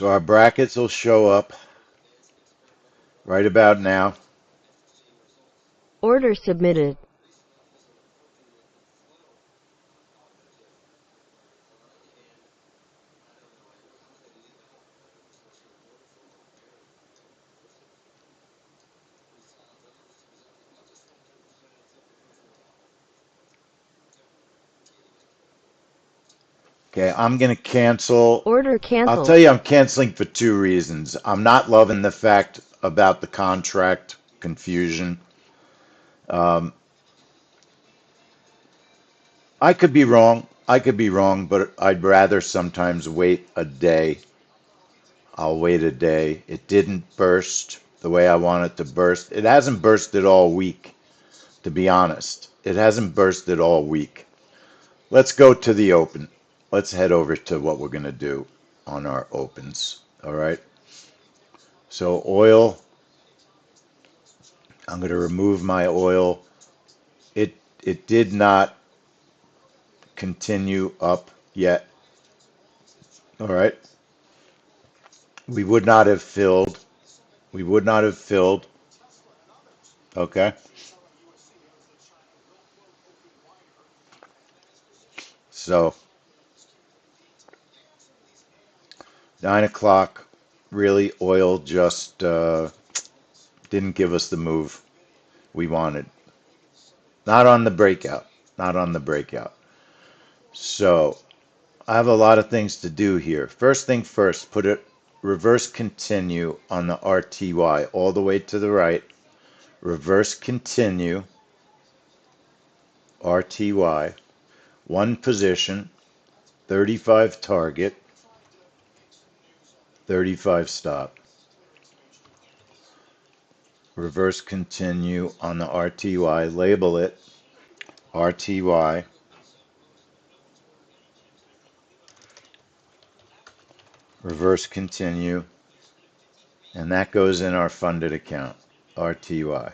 So our brackets will show up right about now. Order submitted. Okay, I'm going to cancel. Order I'll tell canceled. you, I'm canceling for two reasons. I'm not loving the fact about the contract confusion. Um, I could be wrong. I could be wrong, but I'd rather sometimes wait a day. I'll wait a day. It didn't burst the way I want it to burst. It hasn't bursted all week, to be honest. It hasn't bursted all week. Let's go to the open. Let's head over to what we're going to do on our opens. All right. So oil, I'm going to remove my oil. It did not continue up yet. All right. We would not have filled. We would not have filled. Okay. So 9 o'clock, really, oil just didn't give us the move we wanted. Not on the breakout. Not on the breakout. So I have a lot of things to do here. First thing first, put it reverse continue on the RTY all the way to the right. Reverse continue, RTY, one position, 35 target, 35 stop. Reverse continue on the RTY, label it RTY, reverse continue, and that goes in our funded account, RTY.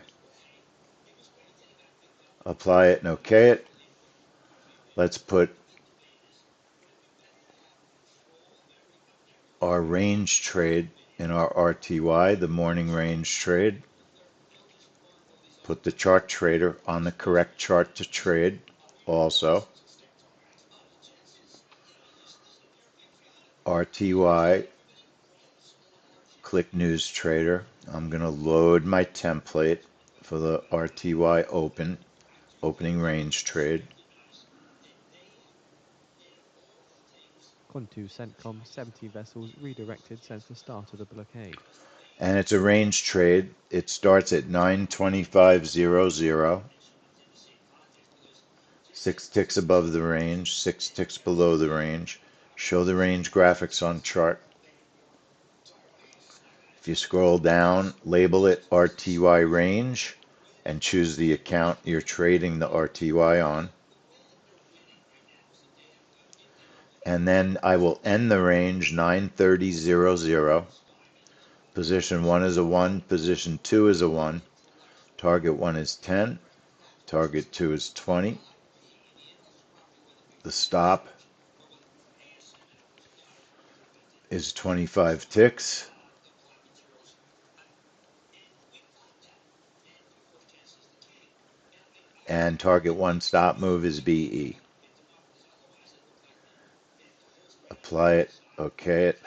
Apply it and OK it. Let's put our range trade in our RTY, the morning range trade. Put the chart trader on the correct chart to trade also. RTY, click news trader. I'm going to load my template for the RTY opening range trade. Conto CENTCOM 70 vessels redirected since the start of the blockade. And it's a range trade. It starts at 925.00. 6 ticks above the range, 6 ticks below the range. Show the range graphics on chart. If you scroll down, label it RTY range and choose the account you're trading the RTY on. And then I will end the range 930.00. Position 1 is a 1, position 2 is a 1. Target 1 is 10, target 2 is 20. The stop is 25 ticks. And target 1 stop move is BE. Apply it, OK it.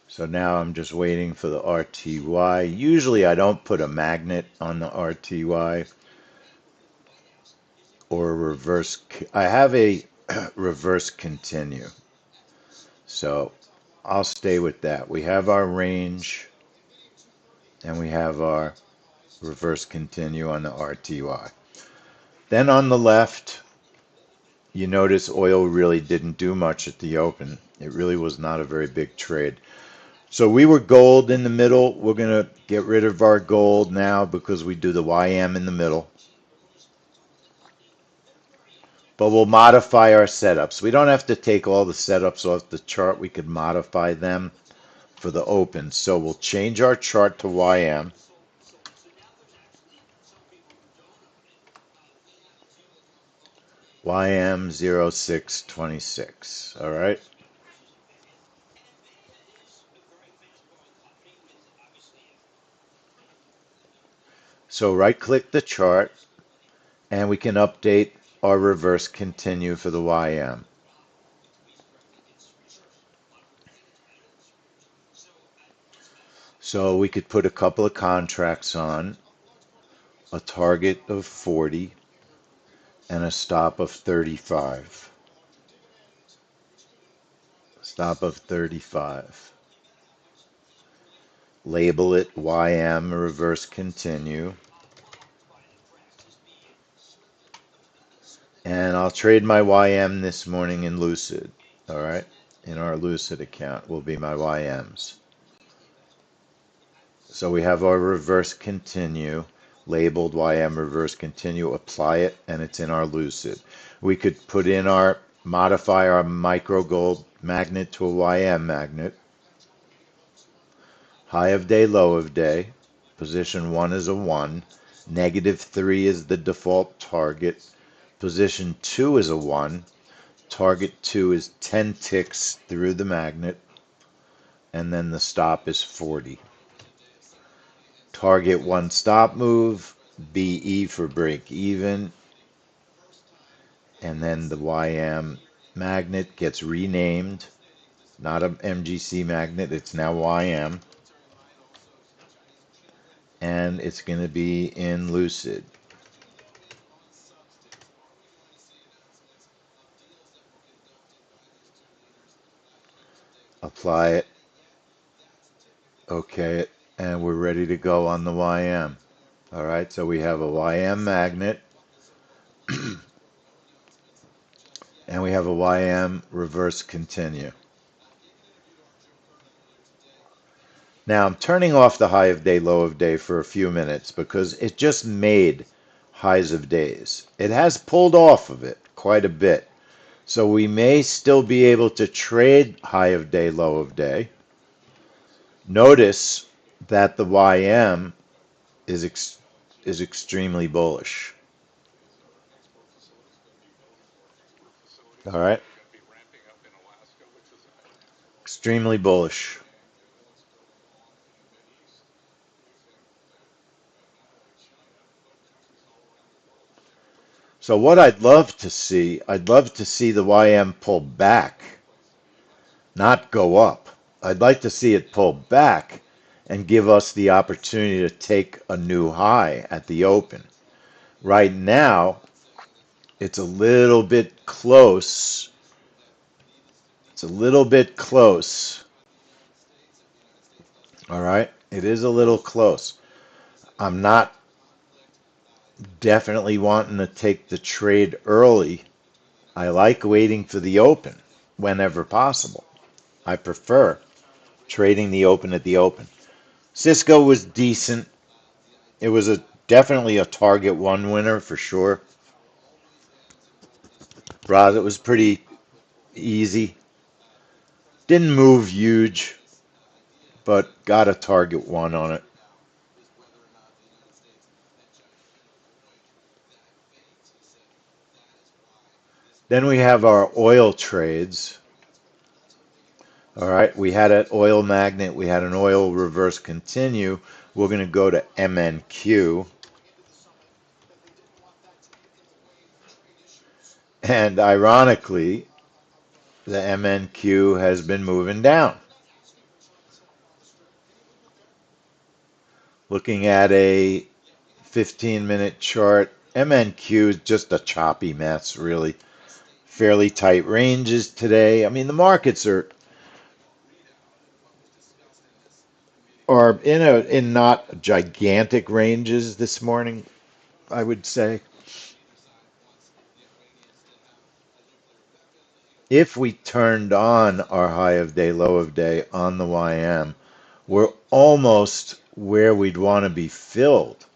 So now I'm just waiting for the RTY. Usually I don't put a magnet on the RTY or a reverse. I have a reverse continue. So I'll stay with that. We have our range and we have our reverse continue on the RTY. Then on the left, you notice oil really didn't do much at the open. It really was not a very big trade. So we were gold in the middle. We're going to get rid of our gold now because we do the YM in the middle. But we'll modify our setups. We don't have to take all the setups off the chart. We could modify them for the open. So we'll change our chart to YM. YM 0626. All right. So right click the chart and we can update our reverse continue for the YM. So we could put a couple of contracts on, a target of 40 and a stop of 35. Stop of 35. Label it YM reverse continue. And I'll trade my YM this morning in Lucid. All right. In our Lucid account will be my YMs. So we have our reverse continue labeled YM reverse continue, apply it, and it's in our Lucid. We could put in modify our micro gold magnet to a YM magnet. High of day, low of day. Position 1 is a 1. -3 is the default target. Position 2 is a 1. Target 2 is 10 ticks through the magnet. And then the stop is 40. Target 1 stop move, BE for break even. And then the YM magnet gets renamed. Not a MGC magnet, it's now YM. And it's going to be in Lucid. Apply it, okay it, and we're ready to go on the YM. All right, so we have a YM magnet and we have a YM reverse continue. Now I'm turning off the high of day, low of day for a few minutes because it just made highs of days. It has pulled off of it quite a bit. So we may still be able to trade high of day, low of day. Notice that the YM is extremely bullish. All right. Extremely bullish. So what I'd love to see the YM pull back, not go up. I'd like to see it pull back and give us the opportunity to take a new high at the open. Right now, it's a little bit close. It's a little bit close. All right. It is a little close. I'm not definitely wanting to take the trade early. I like waiting for the open whenever possible. I prefer trading the open at the open. Cisco was decent. It was definitely a target 1 winner for sure. It was pretty easy. Didn't move huge, but got a target 1 on it. Then we have our oil trades. All right, we had an oil magnet, we had an oil reverse continue. We're going to go to MNQ. And ironically, the MNQ has been moving down. Looking at a 15-minute chart, MNQ is just a choppy mess, really. Fairly tight ranges today. I mean, the markets are in not gigantic ranges this morning, I would say. If we turned on our high of day, low of day on the YM, we're almost where we'd want to be filled.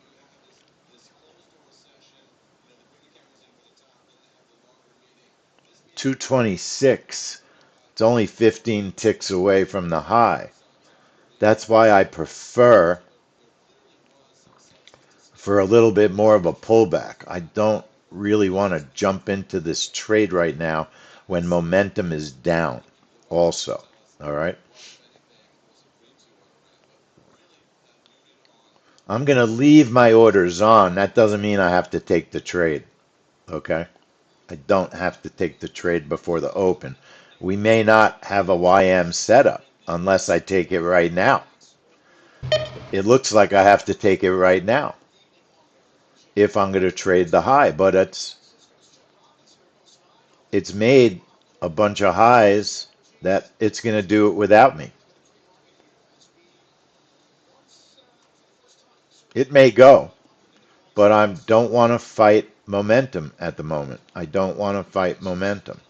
$226. It's only 15 ticks away from the high. That's why I prefer for a little bit more of a pullback. I don't really want to jump into this trade right now when momentum is down also. All right. I'm going to leave my orders on. That doesn't mean I have to take the trade. Okay? I don't have to take the trade before the open. We may not have a YM setup unless I take it right now. It looks like I have to take it right now if I'm going to trade the high, but it's made a bunch of highs that it's going to do it without me. It may go, but I don't want to fight momentum at the moment. I don't want to fight momentum.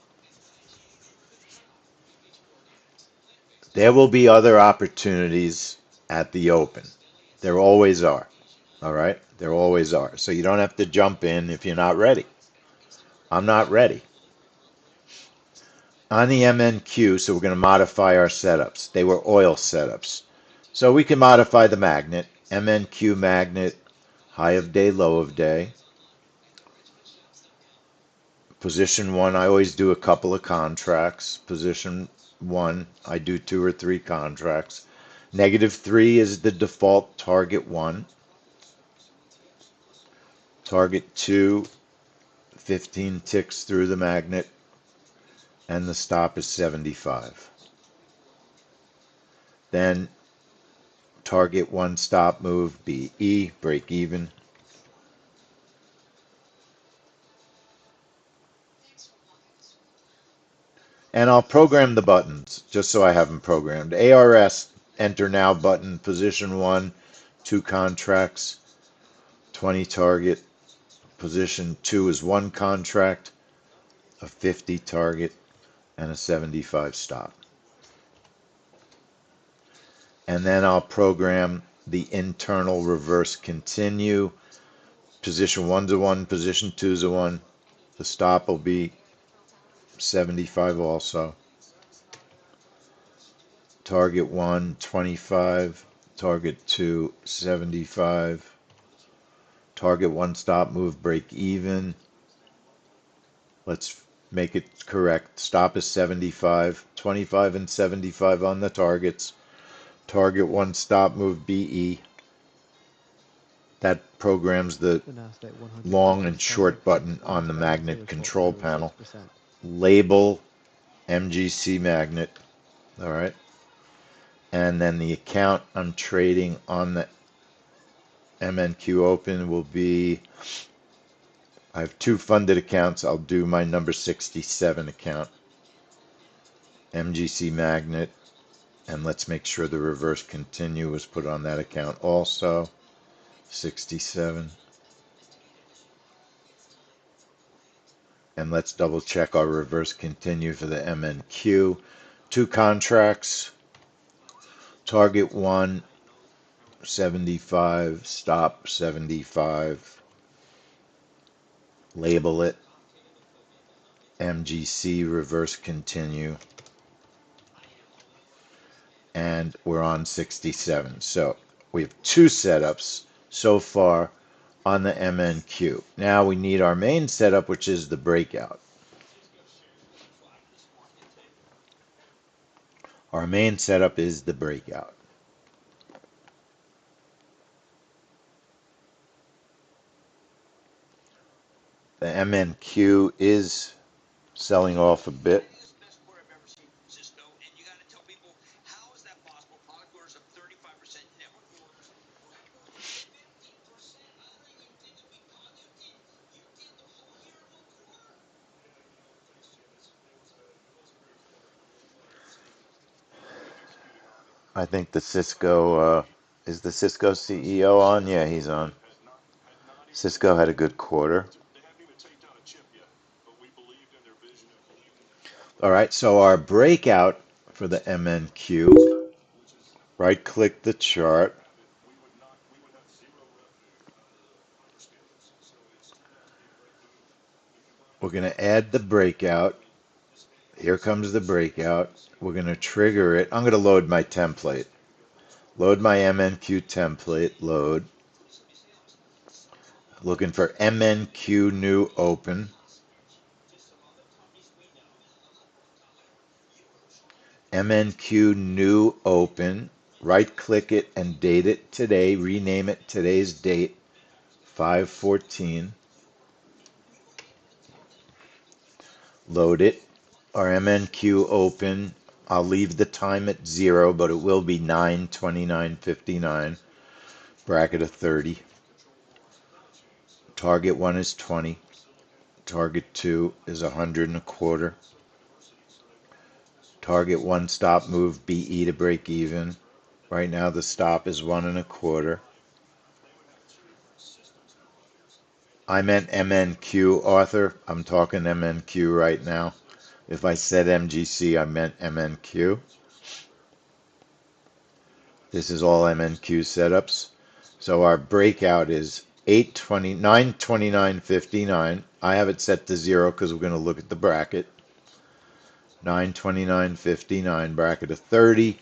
There will be other opportunities at the open. There always are. All right? There always are. So you don't have to jump in if you're not ready. I'm not ready. On the MNQ, so we're going to modify our setups. They were oil setups. So we can modify the magnet. MNQ magnet, high of day, low of day. Position 1, I always do a couple of contracts. Position 1, I do 2 or 3 contracts. -3 is the default target 1. Target 2, 15 ticks through the magnet, and the stop is 75. Then target 1 stop move, BE, break even. And I'll program the buttons just so I have them programmed. ARS, enter now button, position 1, 2 contracts, 20 target. Position 2 is 1 contract, a 50 target, and a 75 stop. And then I'll program the internal reverse continue. Position 1's a 1, position 2's a 1. The stop will be 75 also. Target 1, 25. Target 2, 75. Target 1 stop move, break even. Let's make it correct. Stop is 75. 25 and 75 on the targets. Target 1 stop move, BE. That programs the The Nasdaq 100 long and index short directed button at on the down magnet control panel. 0.06%. Label MGC magnet. All right. And then the account I'm trading on the MNQ open will be, I have 2 funded accounts. I'll do my number 67 account. MGC magnet. And let's make sure the reverse continue was put on that account also. 67. And let's double check our reverse continue for the MNQ. 2 contracts. Target 1, 75. Stop 75. Label it. MGC reverse continue. And we're on 67. So we have 2 setups so far on the MNQ. Now we need our main setup, which is the breakout. Our main setup is the breakout. The MNQ is selling off a bit. I think the Cisco, is the Cisco CEO on? Yeah, he's on. Cisco had a good quarter. All right, so our breakout for the MNQ, right click the chart. We're going to add the breakout. Here comes the breakout. We're going to trigger it. I'm going to load my template. Load my MNQ template. Load. Looking for MNQ new open. MNQ new open. right click it and date it today, rename it today's date, 5/14. Load it. Our MNQ open. I'll leave the time at 0, but it will be 9:29:59. Bracket of 30. Target 1 is 20. Target 2 is 100 1/4. Target 1 stop move BE to break even. Right now the stop is 1 1/4. I meant MNQ, Arthur. I'm talking MNQ right now. If I said MGC, I meant MNQ. This is all MNQ setups. So our breakout is 9:29:59. I have it set to 0 because we're going to look at the bracket. 9:29:59, bracket of 30,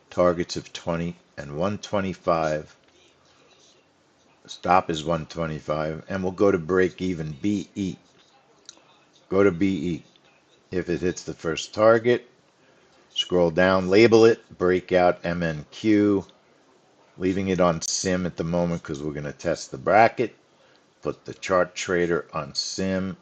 targets of 20 and 125. Stop is 125, and we'll go to break even BE. Go to BE. If it hits the first target, scroll down, label it, breakout MNQ, leaving it on sim at the moment because we're going to test the bracket. Put the chart trader on sim.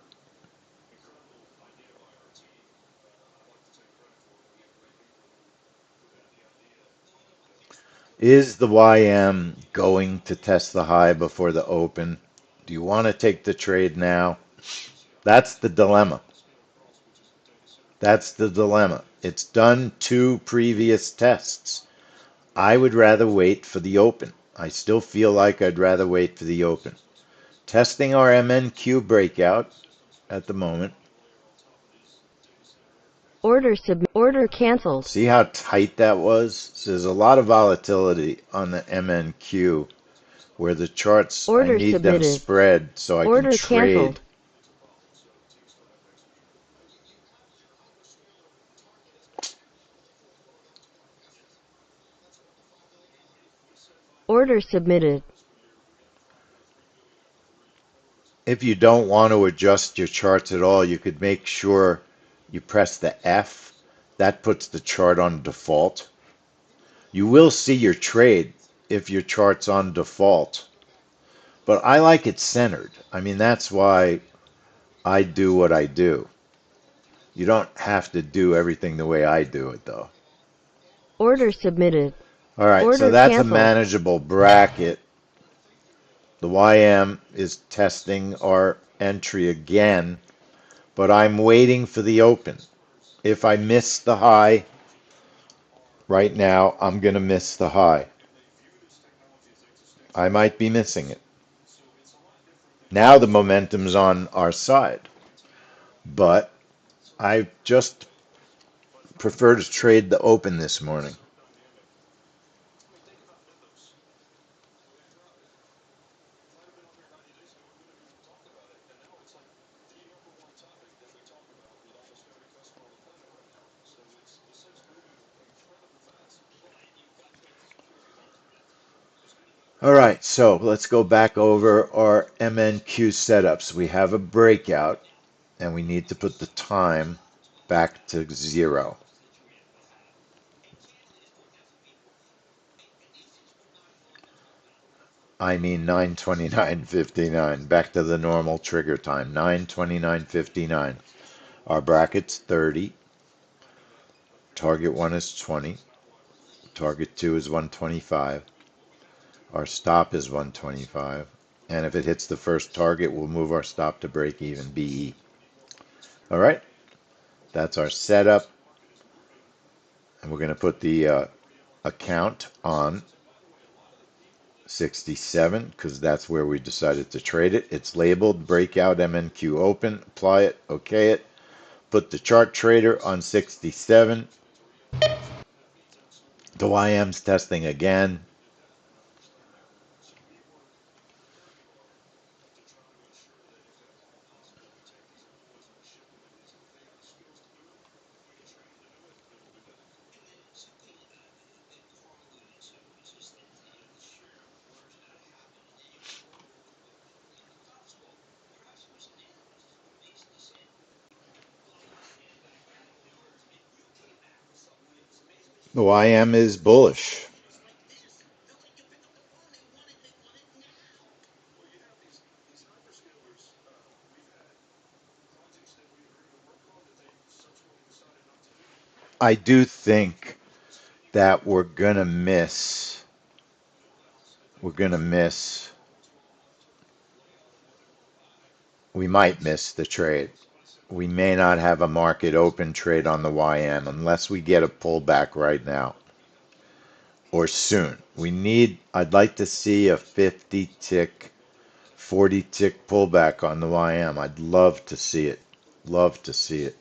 Is the YM going to test the high before the open? Do you want to take the trade now? That's the dilemma. That's the dilemma. It's done 2 previous tests. I would rather wait for the open. I still feel like I'd rather wait for the open. Testing our MNQ breakout at the moment. Order canceled. See how tight that was? So there's a lot of volatility on the MNQ where the charts, I Order need them submitted. spread so I can Order trade. canceled. Order submitted. If you don't want to adjust your charts at all, you could make sure you press the F. That puts the chart on default. You will see your trade if your chart's on default. But I like it centered. I mean, that's why I do what I do. You don't have to do everything the way I do it, though. Order submitted. All right, so Order that's a canceled. manageable bracket. The YM is testing our entry again, but I'm waiting for the open. If I miss the high right now, I'm going to miss the high. I might be missing it. Now the momentum's on our side, but I just prefer to trade the open this morning. All right, so let's go back over our MNQ setups. We have a breakout, and we need to put the time back to 0. I mean 9:29:59, back to the normal trigger time, 9:29:59. Our bracket's 30. Target 1 is 20. Target 2 is 125. Our stop is 125. And if it hits the first target, we'll move our stop to break even, BE. All right, that's our setup. And we're going to put the account on 67 because that's where we decided to trade it. It's labeled breakout MNQ open. Apply it, okay it. Put the chart trader on 67. The YM's testing again. The YM is bullish. I do think that we're gonna miss, we might miss the trade. We may not have a market open trade on the YM unless we get a pullback right now or soon. I'd like to see a 50 tick, 40 tick pullback on the YM. I'd love to see it. Love to see it.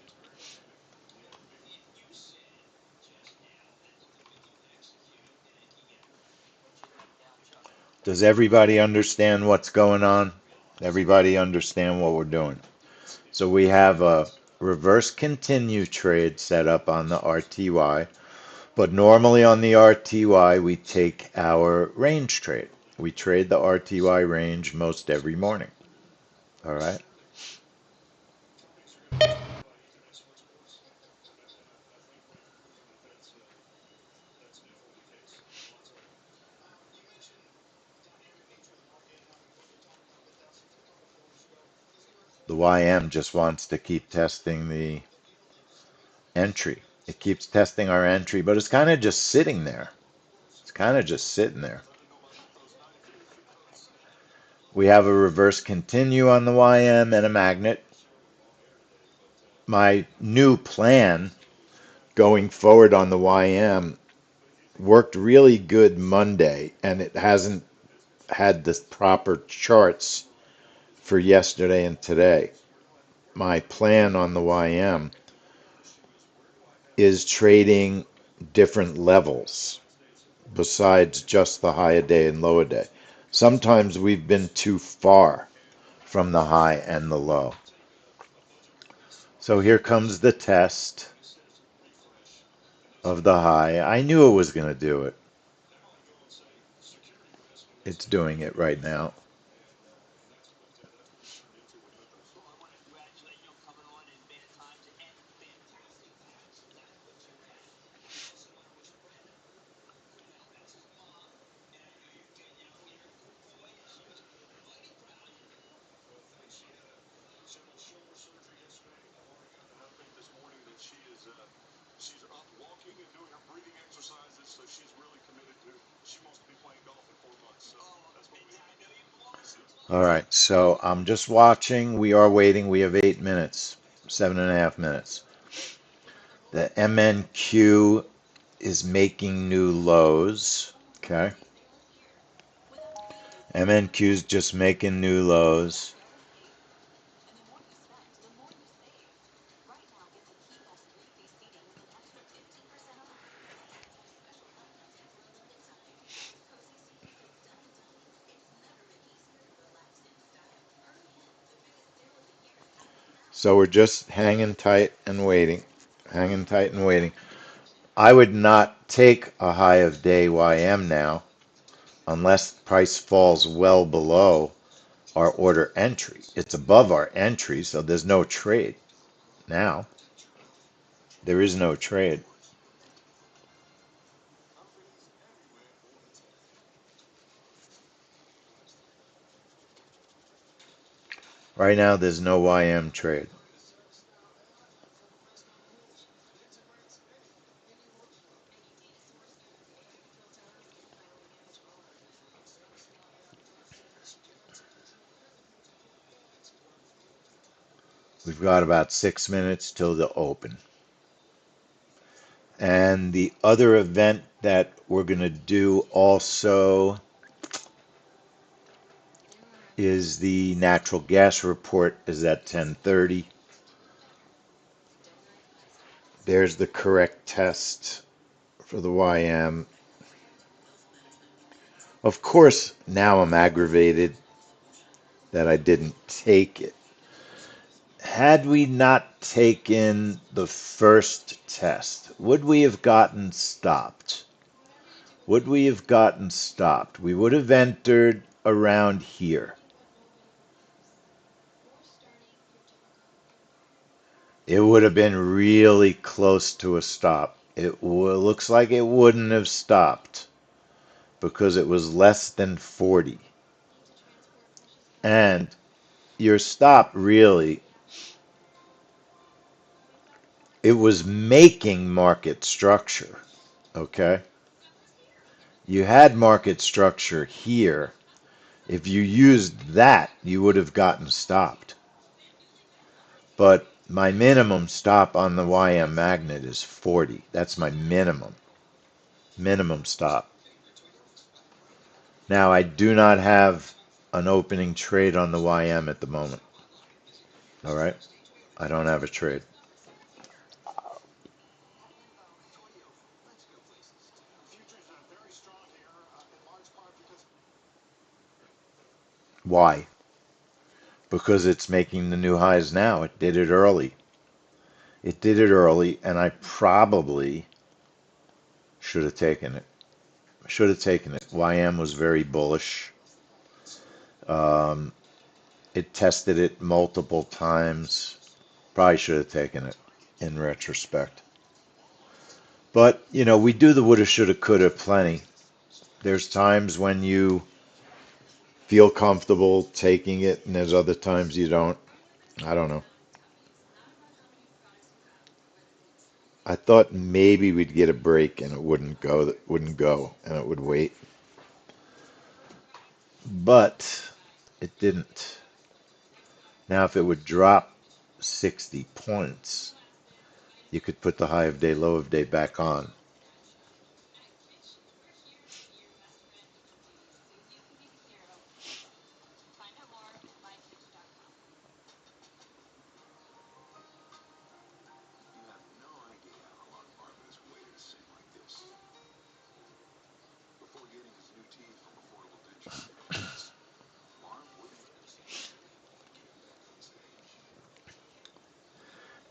Does everybody understand what's going on? Everybody understand what we're doing? So we have a reverse continue trade set up on the RTY, but normally on the RTY we take our range trade. We trade the RTY range most every morning. All right. The YM just wants to keep testing the entry. It keeps testing our entry, but it's kind of just sitting there. It's kind of just sitting there. We have a reverse continue on the YM and a magnet. My new plan going forward on the YM worked really good Monday, and it hasn't had the proper charts for yesterday and today. My plan on the YM is trading different levels besides just the high a day and low a day. Sometimes we've been too far from the high and the low. So here comes the test of the high. I knew it was going to do it. It's doing it right now. All right, so I'm just watching. We are waiting. We have 8 minutes, 7.5 minutes. The MNQ is making new lows. Okay. MNQ is just making new lows. So we're just hanging tight and waiting. Hanging tight and waiting. I would not take a high of day YM now unless price falls well below our order entry. It's above our entry, so there's no trade now. There is no trade. Right now, there's no YM trade. We've got about 6 minutes till the open. And the other event that we're going to do also is the natural gas report is at 10:30. There's the correct test for the YM. Of course, now I'm aggravated that I didn't take it. Had we not taken the first test, would we have gotten stopped? Would we have gotten stopped? We would have entered around here. It would have been really close to a stop. It looks like it wouldn't have stopped because it was less than 40. And your stop really it was making market structure, okay? You had market structure here. If you used that, you would have gotten stopped. But my minimum stop on the YM magnet is 40. That's my minimum stop. Now, I do not have an opening trade on the YM at the moment. All right? I don't have a trade. Why? Because it's making the new highs now. It did it early. It did it early, and I probably should have taken it. Should have taken it. YM was very bullish. It tested it multiple times. Probably should have taken it in retrospect. But, you know, we do the woulda, shoulda, coulda plenty. There's times when you feel comfortable taking it, and there's other times you don't. I don't know. I thought maybe we'd get a break and it wouldn't go, and it would wait. But it didn't. Now, if it would drop 60 points, you could put the high of day, low of day back on.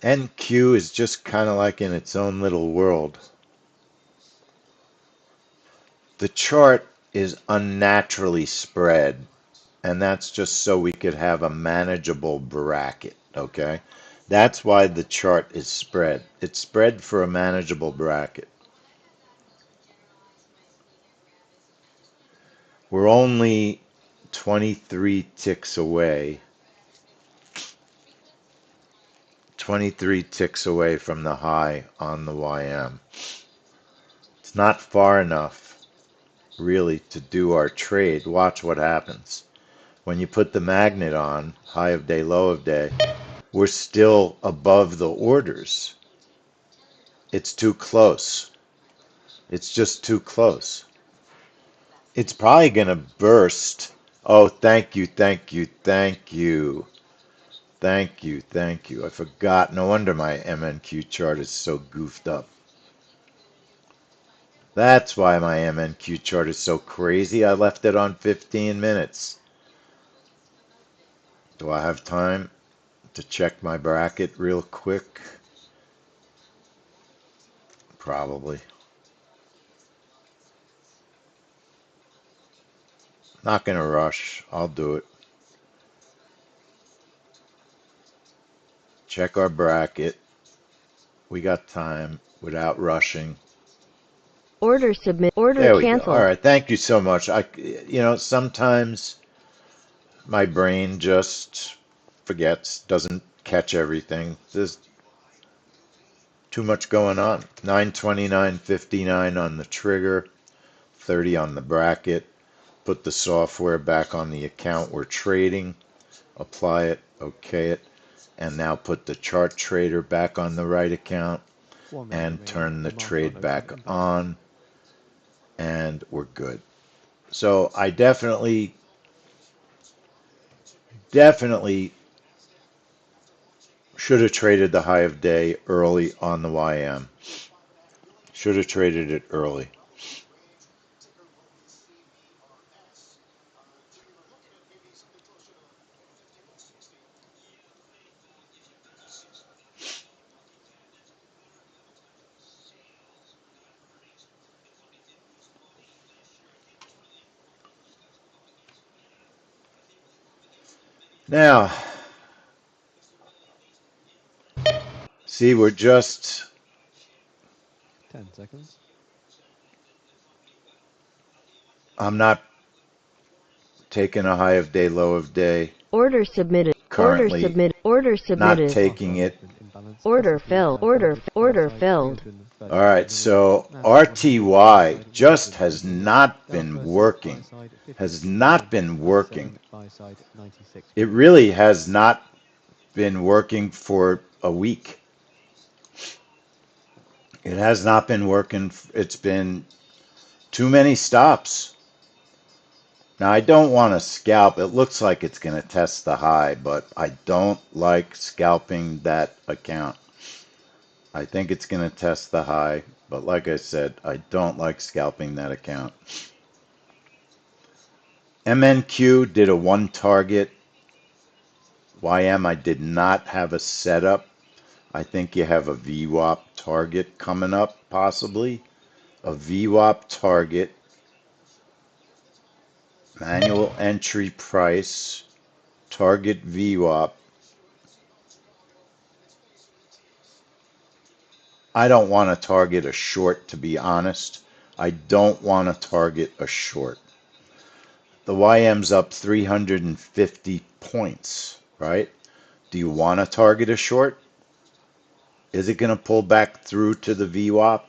NQ is just kind of like in its own little world. The chart is unnaturally spread, and that's just so we could have a manageable bracket, okay? That's why the chart is spread. It's spread for a manageable bracket. We're only 23 ticks away. 23 ticks away from the high on the YM. It's not far enough, really, to do our trade. Watch what happens. When you put the magnet on, high of day, low of day, we're still above the orders. It's too close. It's just too close. It's probably going to burst. Oh, thank you, thank you, thank you. Thank you, thank you. I forgot. No wonder my MNQ chart is so goofed up. That's why my MNQ chart is so crazy. I left it on 15 minutes. Do I have time to check my bracket real quick? Probably. Not going to rush. I'll do it. Check our bracket. We got time without rushing. Order submit. Order There we go. canceled. All right. Thank you so much. Sometimes my brain just forgets, doesn't catch everything. There's too much going on. 929.59 on the trigger, 30 on the bracket. Put the software back on the account we're trading. Apply it, okay it, and now put the chart trader back on the right account and turn the trade back on, and we're good. So I definitely should have traded the high of day early on the YM. Should have traded it early. Now, see, we're just 10 seconds. I'm not taking a high of day, low of day. Order submitted. Currently, Order submitted. Order not submitted. taking it balance. Order S&P filled. 500 Order buy side filled. 334 All right, million. so Nasdaq 100 buy RTY side just 102 has million. not Dow been 30 buy working. side Has 52 not million. been working. i7 buy side 96 It million. really has not been working for a week. It has not been working. It's been too many stops. Now, I don't want to scalp. It looks like it's going to test the high, but I don't like scalping that account. I think it's going to test the high, but like I said, I don't like scalping that account. MNQ did a one target. YM, I did not have a setup. I think you have a VWAP target coming up, possibly. A VWAP target. Manual entry price. Target VWAP. I don't want to target a short, to be honest. I don't want to target a short. The YM's up 350 points, right? Do you want to target a short? Is it going to pull back through to the VWAP?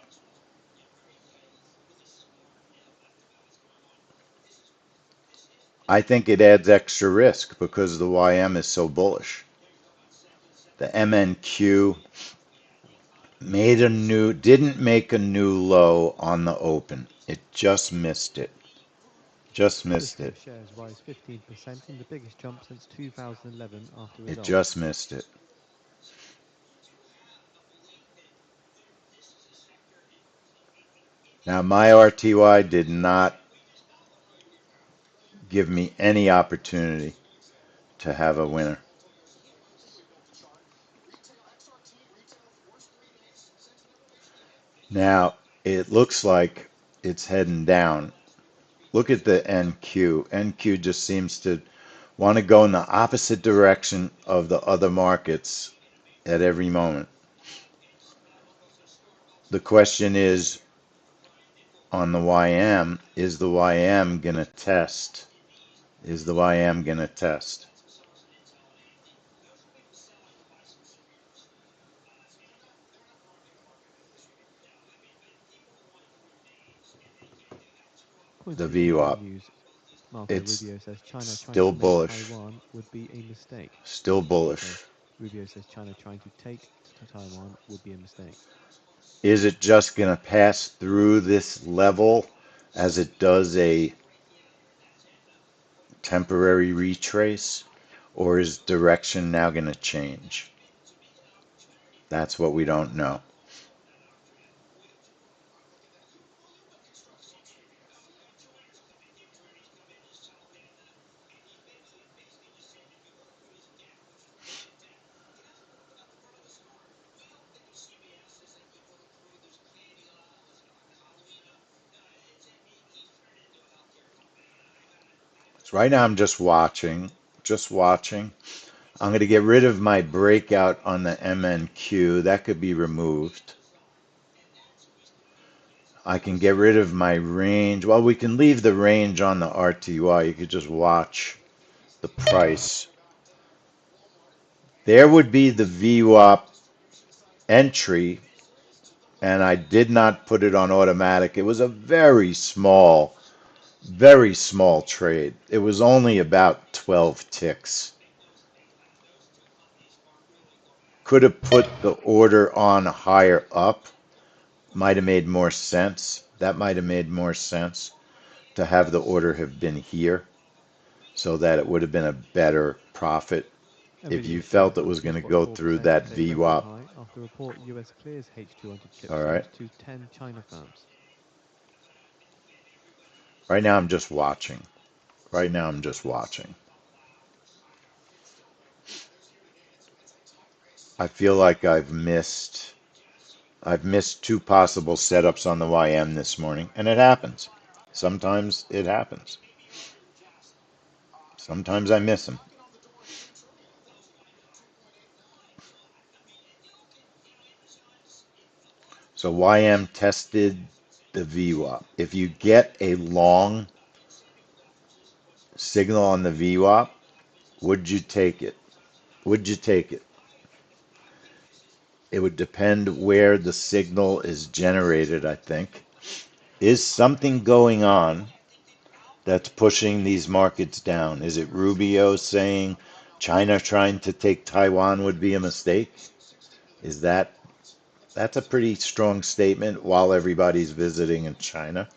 I think it adds extra risk because the YM is so bullish. The MNQ didn't make a new low on the open. It just missed it. Just missed Cisco it. shares rise 15% in the biggest jump since 2011 after It results. just missed it. Now, my RTY did not give me any opportunity to have a winner. Now, it looks like it's heading down. Look at the NQ. NQ just seems to want to go in the opposite direction of the other markets at every moment. The question is on the YM, is the YM going to test? Is the YM going to test? The Pointed Economic VWAP. News. Marco It's Rubio says China trying still to make bullish. Taiwan would be a mistake. Still So bullish. Rubio says China trying to take Taiwan would be a mistake. Is it just going to pass through this level as it does a temporary retrace? Or is direction now going to change? That's what we don't know. So right now I'm just watching. Just watching. I'm going to get rid of my breakout on the MNQ. That could be removed. I can get rid of my range. Well, we can leave the range on the RTY. You could just watch the price. There would be the VWAP entry, and I did not put it on automatic. It was a very small trade. It was only about 12 ticks. Could have put the order on higher up. Might have made more sense. That might have made more sense to have the order have been here so that it would have been a better profit if you Nvidia felt shares it up was going to go through 2.4% that to a record VWAP. high after report US clears H200 chip All right. sales to 10 China firms. Right now I'm just watching. Right now I'm just watching. I feel like I've missed two possible setups on the YM this morning, and it happens. Sometimes it happens. Sometimes I miss them. So YM tested the VWAP. If you get a long signal on the VWAP, would you take it? Would you take it? It would depend where the signal is generated, I think. Is something going on that's pushing these markets down? Is it Rubio saying China trying to take Taiwan would be a mistake? Is that's a pretty strong statement while everybody's visiting in China?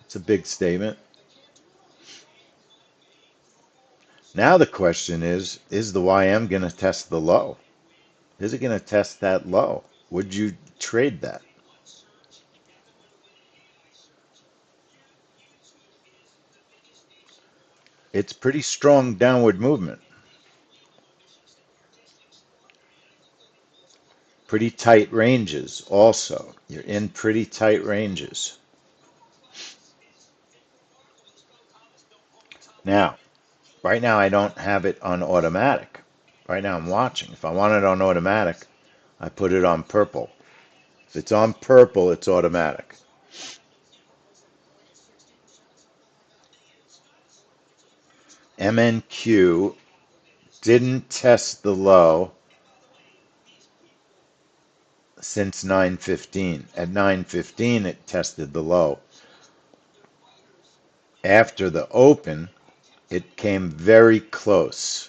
It's a big statement. Now the question is the YM going to test the low? Is it going to test that low? Would you trade that? It's pretty strong downward movement. Pretty tight ranges also. You're in pretty tight ranges. Now, right now I don't have it on automatic. Right now I'm watching. If I want it on automatic, I put it on purple. If it's on purple, it's automatic. MNQ didn't test the low since 9:15. At 9:15 it tested the low. After the open, it came very close,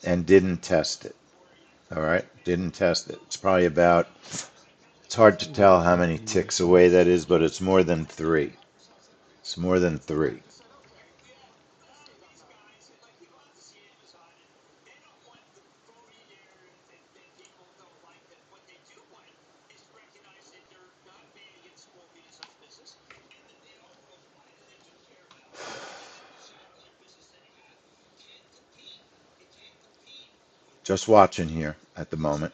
and didn't test it. All right, didn't test it. It's probably about, it's hard to tell how many ticks away that is, but it's more than three. It's more than three. Just watching here at the moment.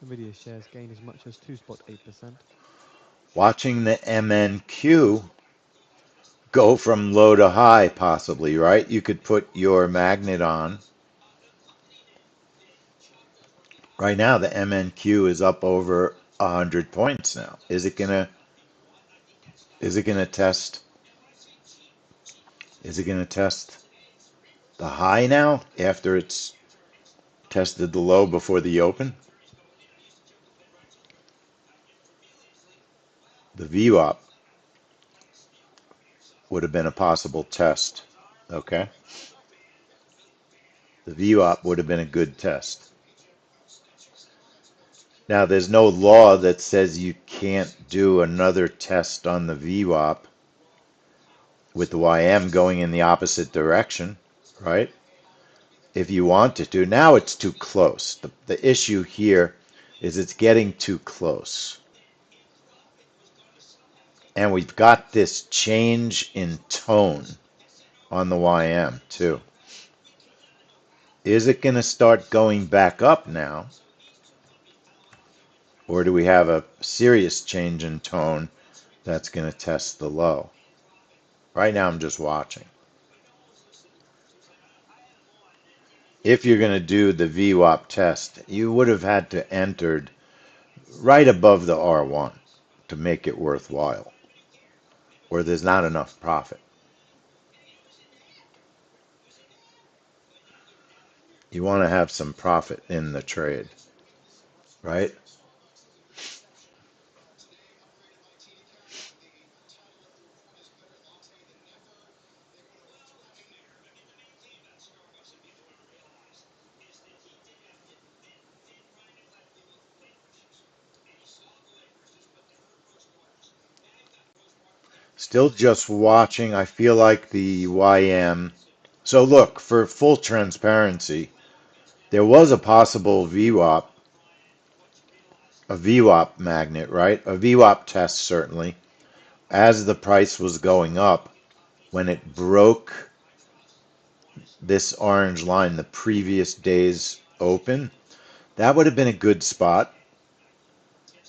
Nvidia shares gain as much as 2.8%. Watching the MNQ go from low to high, possibly, right? You could put your magnet on. Right now, the MNQ is up over 100 points now. Is it gonna test? Is it gonna test the high now after it's tested the low before the open? The VWAP would have been a possible test. Okay, the VWAP would have been a good test. Now, there's no law that says you can't do another test on the VWAP with the YM going in the opposite direction, right? If you wanted to. Now it's too close. The issue here is it's getting too close. And we've got this change in tone on the YM too. Is it going to start going back up now? Or do we have a serious change in tone that's going to test the low? Right now I'm just watching. If you're going to do the VWAP test, you would have had to entered right above the R1 to make it worthwhile, or there's not enough profit. You want to have some profit in the trade, right? Still just watching. I feel like the YM. So look, for full transparency, there was a possible VWAP, a VWAP magnet, right? A VWAP test certainly, as the price was going up when it broke this orange line, the previous day's open. That would have been a good spot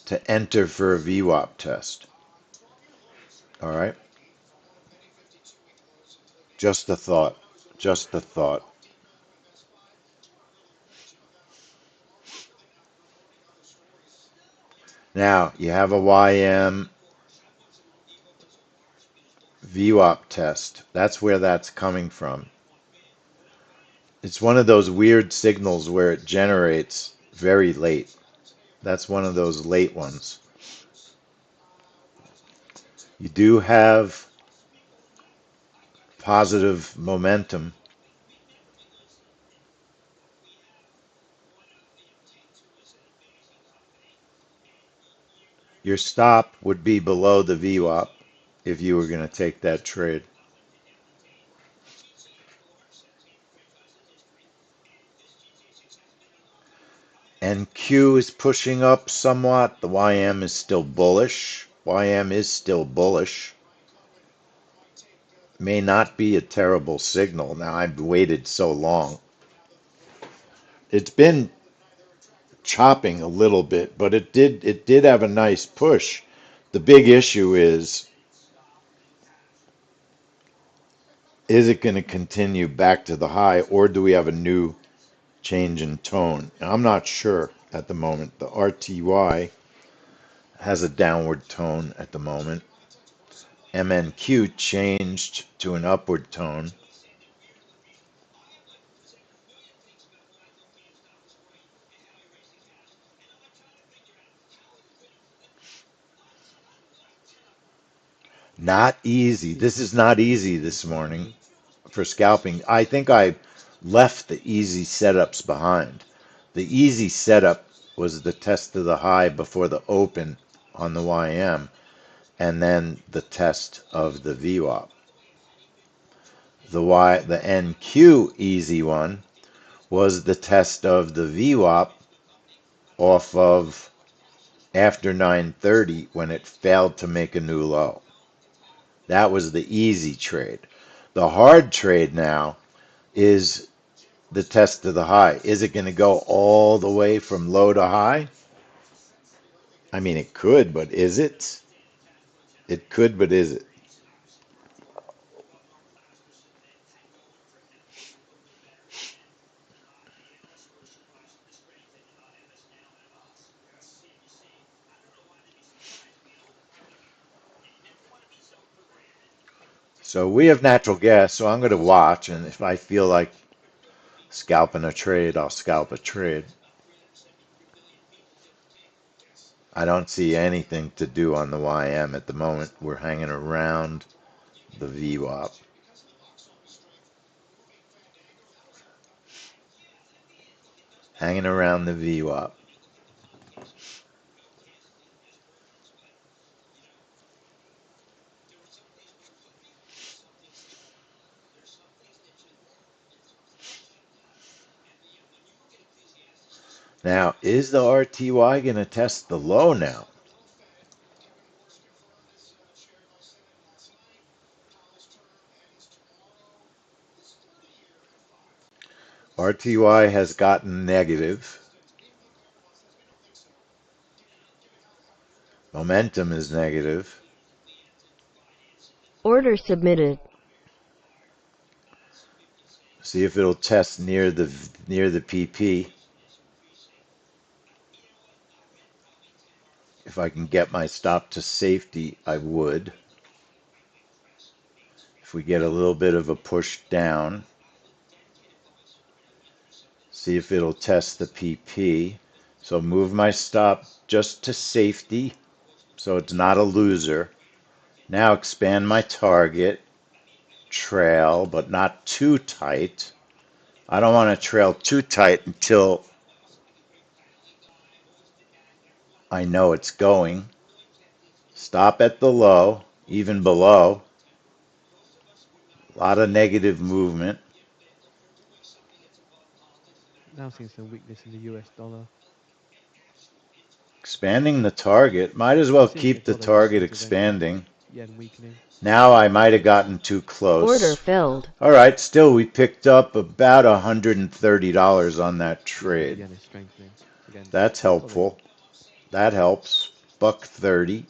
to enter for a VWAP test. All right. Just a thought. Just a thought. Now you have a YM VWAP test. That's where that's coming from. It's one of those weird signals where it generates very late. That's one of those late ones. You do have positive momentum. Your stop would be below the VWAP if you were going to take that trade. NQ is pushing up somewhat. The YM is still bullish. YM is still bullish. May not be a terrible signal. Now I've waited so long. It's been chopping a little bit, but it did have a nice push. The big issue is it going to continue back to the high, or do we have a new change in tone? I'm not sure at the moment. The RTY has a downward tone at the moment. MNQ changed to an upward tone. Not easy. This is not easy this morning for scalping. I think I left the easy setups behind. The easy setup was the test of the high before the open on the YM, and then the test of the VWAP. The NQ easy one was the test of the VWAP off of after 9:30 when it failed to make a new low. That was the easy trade. The hard trade now is the test of the high. Is it going to go all the way from low to high? I mean, it could, but is it? It could, but is it? So we have natural gas, so I'm going to watch, and if I feel like scalping a trade, I'll scalp a trade. I don't see anything to do on the YM at the moment. We're hanging around the VWAP. Hanging around the VWAP. Now, is the RTY going to test the low now? RTY has gotten negative. Momentum is negative. Order submitted. See if it'll test near the PP. If I can get my stop to safety, I would. If we get a little bit of a push down, see if it'll test the PP. So move my stop just to safety, so it's not a loser. Now expand my target, trail, but not too tight. I don't want to trail too tight until I know it's going. Stop at the low, even below. A lot of negative movement. Now seeing some weakness in the US dollar. Expanding the target. Might as well Seeing keep if the dollar wants target to intervention. expanding. Yen weakening. Now I might have gotten too Order close. filled. All right, still we picked up about $130 on that And the trade. yen is strengthening against That's dollar yen. helpful. That helps. $1.30.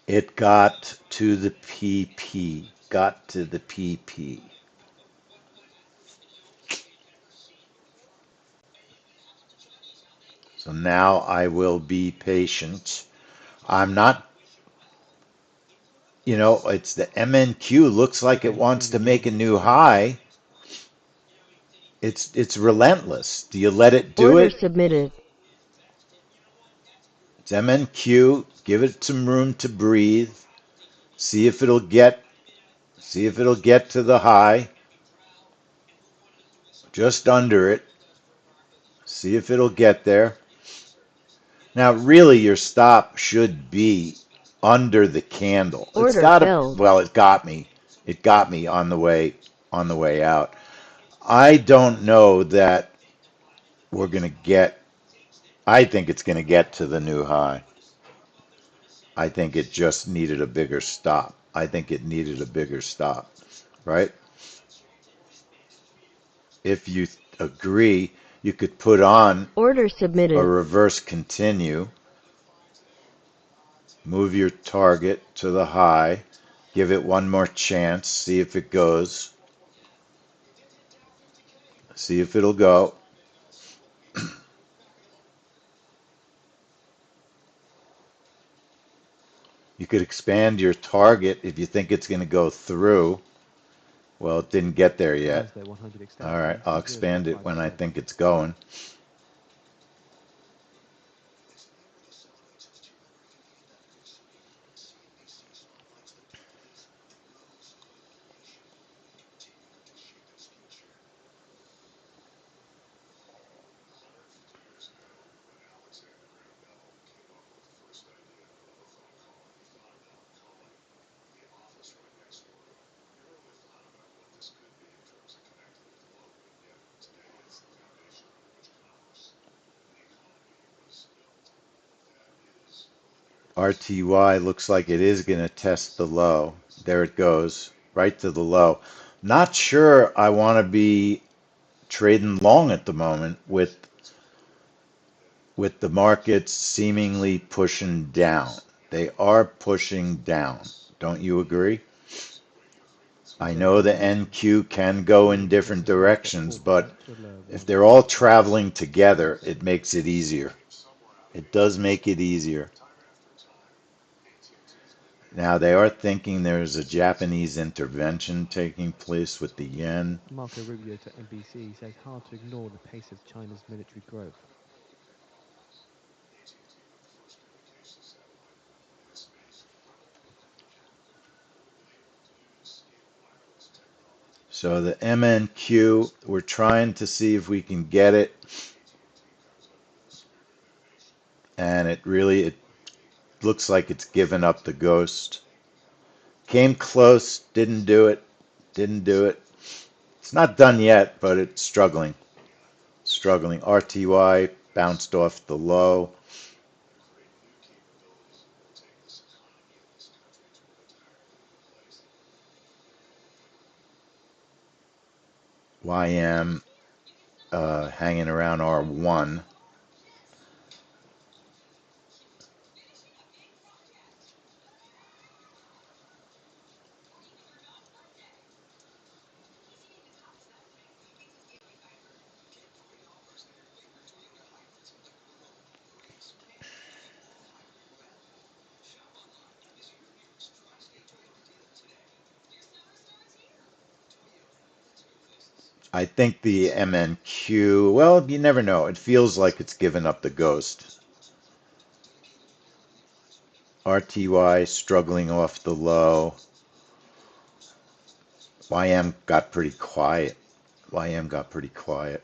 It got to the PP. Got to the PP. So now I will be patient. I'm not, it's the MNQ looks like it wants Entering to a make a unique new strike zone. high. It's relentless. Do you let it do Order it? submitted. It's MNQ. Give it some room to breathe. See if it'll get to the high. Just under it. See if it'll get there. Now, really, your stop should be under the candle. It's Order got to, filled. well, it got me. It got me on the way out. I don't know that we're going to get, I think it's going to get to the new high. I think it just needed a bigger stop. I think it needed a bigger stop, right? If you agree, you could put on Order a submitted. reverse continue, move your target to the high, give it one more chance, see if it goes, see if it'll go. You could expand your target if you think it's going to go through. Well, it didn't get there yet. Thursday 100 All right, extension I'll to expand it when I 0.5%. think it's going. RTY looks like it is going to test the low. There it goes, right to the low. Not sure I want to be trading long at the moment with the markets seemingly pushing down. They are pushing down. Don't you agree? I Today know the 100 NQ can go in moving different average closed at directions, 4% but to a low of if they're all 1%. traveling together, it makes it easier. It does make it easier. Now they are thinking there's a Japanese intervention taking place with the yen. Marco Rubio to NBC says hard to ignore the pace of China's military growth. So the MNQ, we're trying to see if we can get it, and it looks like it's given up the ghost. Came close, didn't do it, didn't do it. It's not done yet, but it's struggling. Struggling. RTY bounced off the low. YM hanging around R1. I think the MNQ, well, you never know. It feels like it's given up the ghost. RTY struggling off the low. YM got pretty quiet. YM got pretty quiet.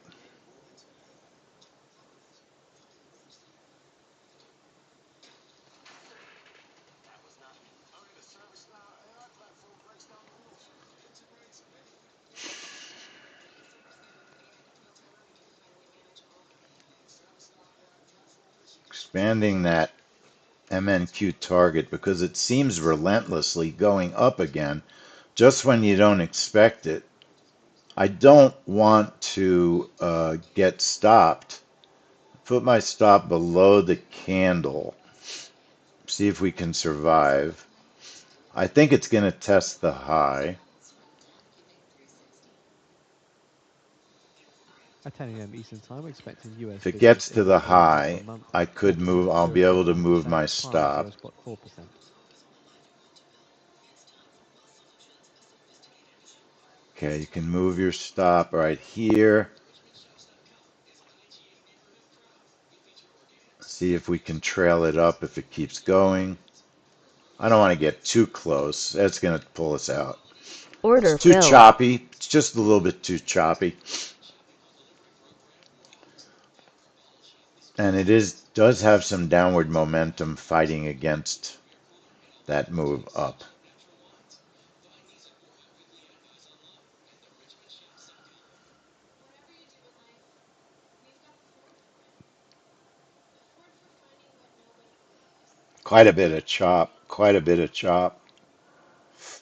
Expanding that MNQ target because it seems relentlessly going up again just when you don't expect it. I don't want to get stopped. Put my stop below the candle. See if we can survive. I think it's going to test the high. At 10 a.m. Eastern Time, we're expecting US If it business gets to the inventory month high, on month, I could 4% move, to I'll be able to move 0.1%, my prior stop. 0.4%. Okay, you can move your stop right here. See if we can trail it up if it keeps going. I don't want to get too close. That's going to pull us out. It's Order too filled. choppy. It's just a little bit too choppy. And it does have some downward momentum fighting against that move up. Quite a bit of chop. Quite a bit of chop.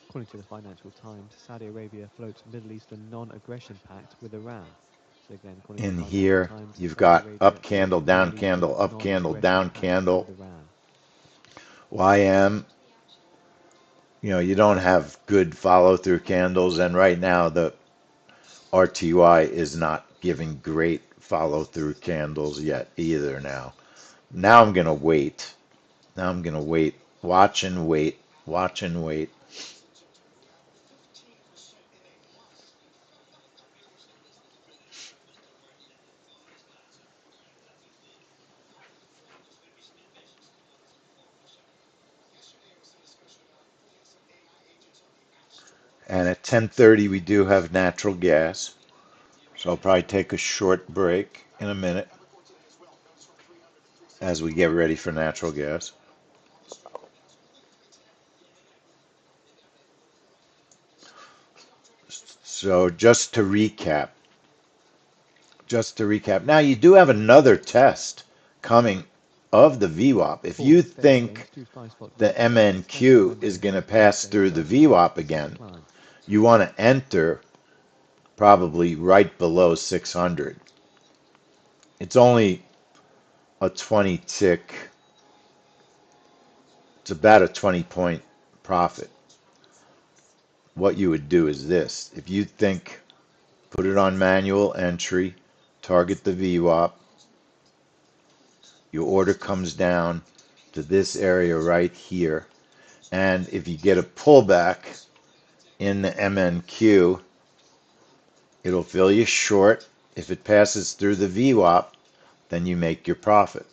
According to the Financial Times, Saudi Arabia floats Middle Eastern non-aggression pact with Iran. So again, according to In the Financial here, Times, you've Saudi got Arabia up floats candle, down Middle Eastern candle, up candle, non-aggression down pact candle. with Iran. YM, you don't have good follow through candles. And right now, the RTY is not giving great follow through candles yet either now. Now I'm going to wait. Now I'm going to wait. Watch and wait. Watch and wait. And at 10:30 we do have natural gas. So I'll probably take a short break in a minute as we get ready for natural gas. So just to recap. Now you do have another test coming of the VWAP. If Fourth you day swing, think two fly spot the VWAP test, 10 MNQ is momentum going to held pass Thursday, through the first day VWAP session again, decline. you want to enter probably right below 600. It's only a 20 tick, it's about a 20 point profit. What you would do is this. If you think, put it on manual entry, target the VWAP, your order comes down to this area right here. And if you get a pullback in the MNQ, it'll fill you short. If it passes through the VWAP, then you make your profit.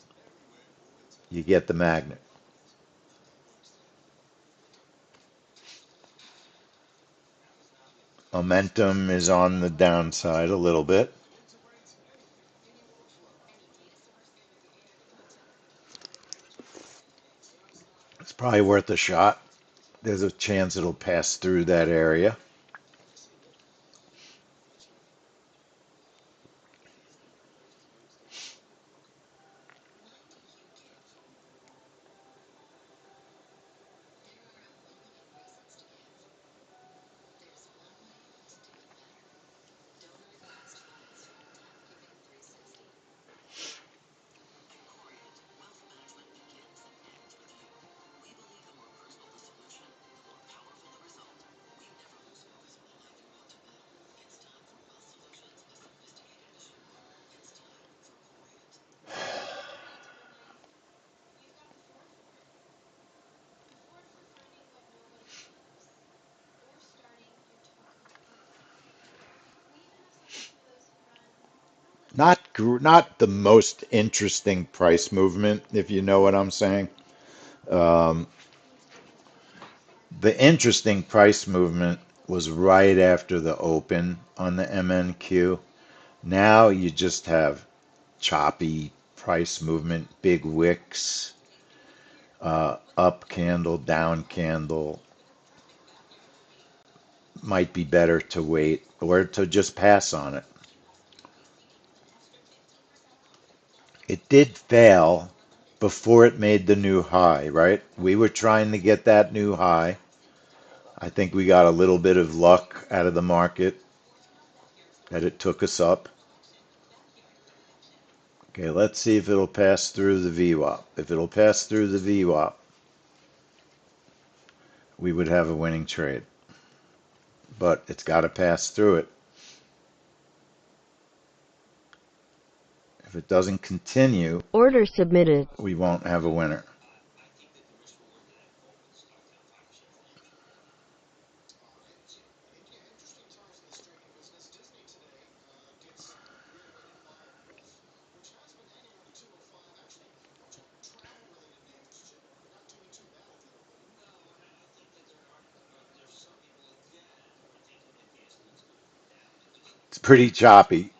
You get the magnet. Momentum is on the downside a little bit. It's probably worth a shot. There's a chance it'll pass through that area. Not the most interesting price movement, if you know what I'm saying. Um, the interesting price movement was right after the open on the MNQ. Now you just have choppy price movement, big wicks, up candle, down candle. Might be better to wait or to just pass on it. It did fail before it made the new high, right? We were trying to get that new high. I think we got a little bit of luck out of the market that it took us up. Okay, let's see if it'll pass through the VWAP. If it'll pass through the VWAP, we would have a winning trade. But it's got to pass through it. If it doesn't continue, Order submitted. we won't have a winner. It's pretty choppy.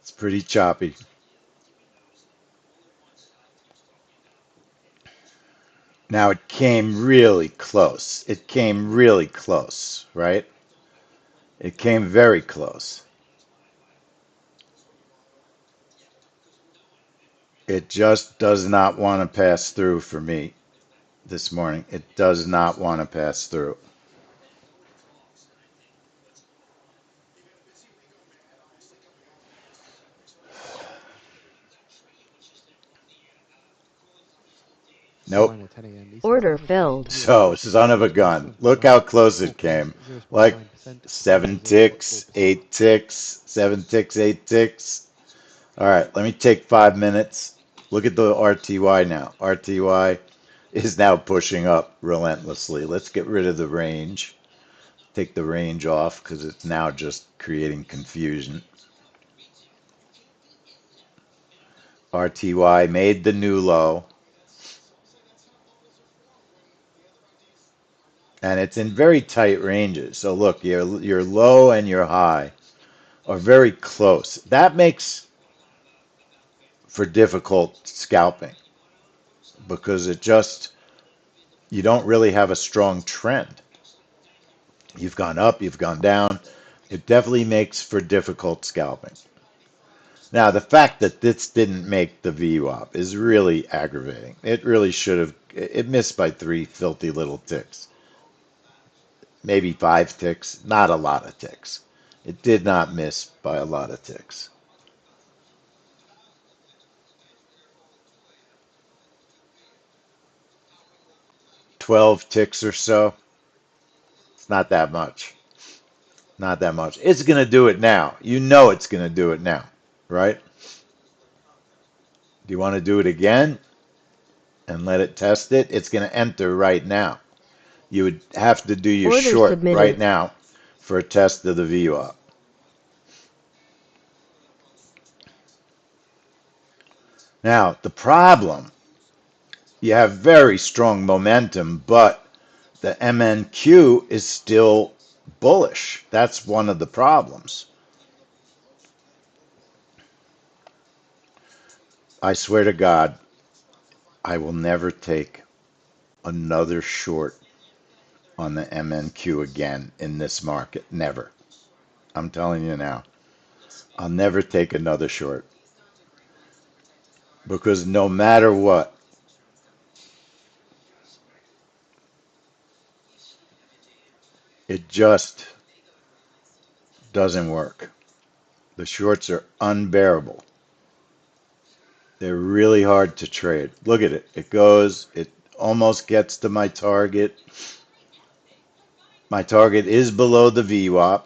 It's pretty choppy. Now it came really close. It came really close, right? It came very close. It just does not want to pass through for me this morning. It does not want to pass through. Nope. Online at 10 a.m. Eastern Order Standard Time. filled. US So, futures son of a futures gun. Brent Look crude how oil close it forecast came. 0.9%, Like Brent 7 ticks, 0.4%. 8 ticks, 7 ticks, 8 ticks. All right, let me take 5 minutes. Look at the RTY now. RTY is now pushing up relentlessly. Let's get rid of the range. Take the range off because it's now just creating confusion. RTY made the new low, and it's in very tight ranges. So look, your low and your high are very close. That makes for difficult scalping because you don't really have a strong trend. You've gone up, you've gone down. It definitely makes for difficult scalping. Now, the fact that this didn't make the VWAP is really aggravating. It really should have, it missed by 3 filthy little ticks. Maybe 5 ticks, not a lot of ticks. It did not miss by a lot of ticks. "12 ticks or so. It's not that much. Not that much. It's going to do it now. You know it's going to do it now, right? Do you want to do it again and let it test it? It's going to enter right now. You would have to do your Order short right submitted. now for a test of the VWAP. Now, the problem, you have very strong momentum, but the MNQ is still bullish. That's one of the problems. I swear to God, I will never take another short on the MNQ again in this market. Never. I'm telling you now. I'll never take another short because no matter what, it just doesn't work. The shorts are unbearable. They're really hard to trade. Look at it. It almost gets to my target. My target is below the VWAP.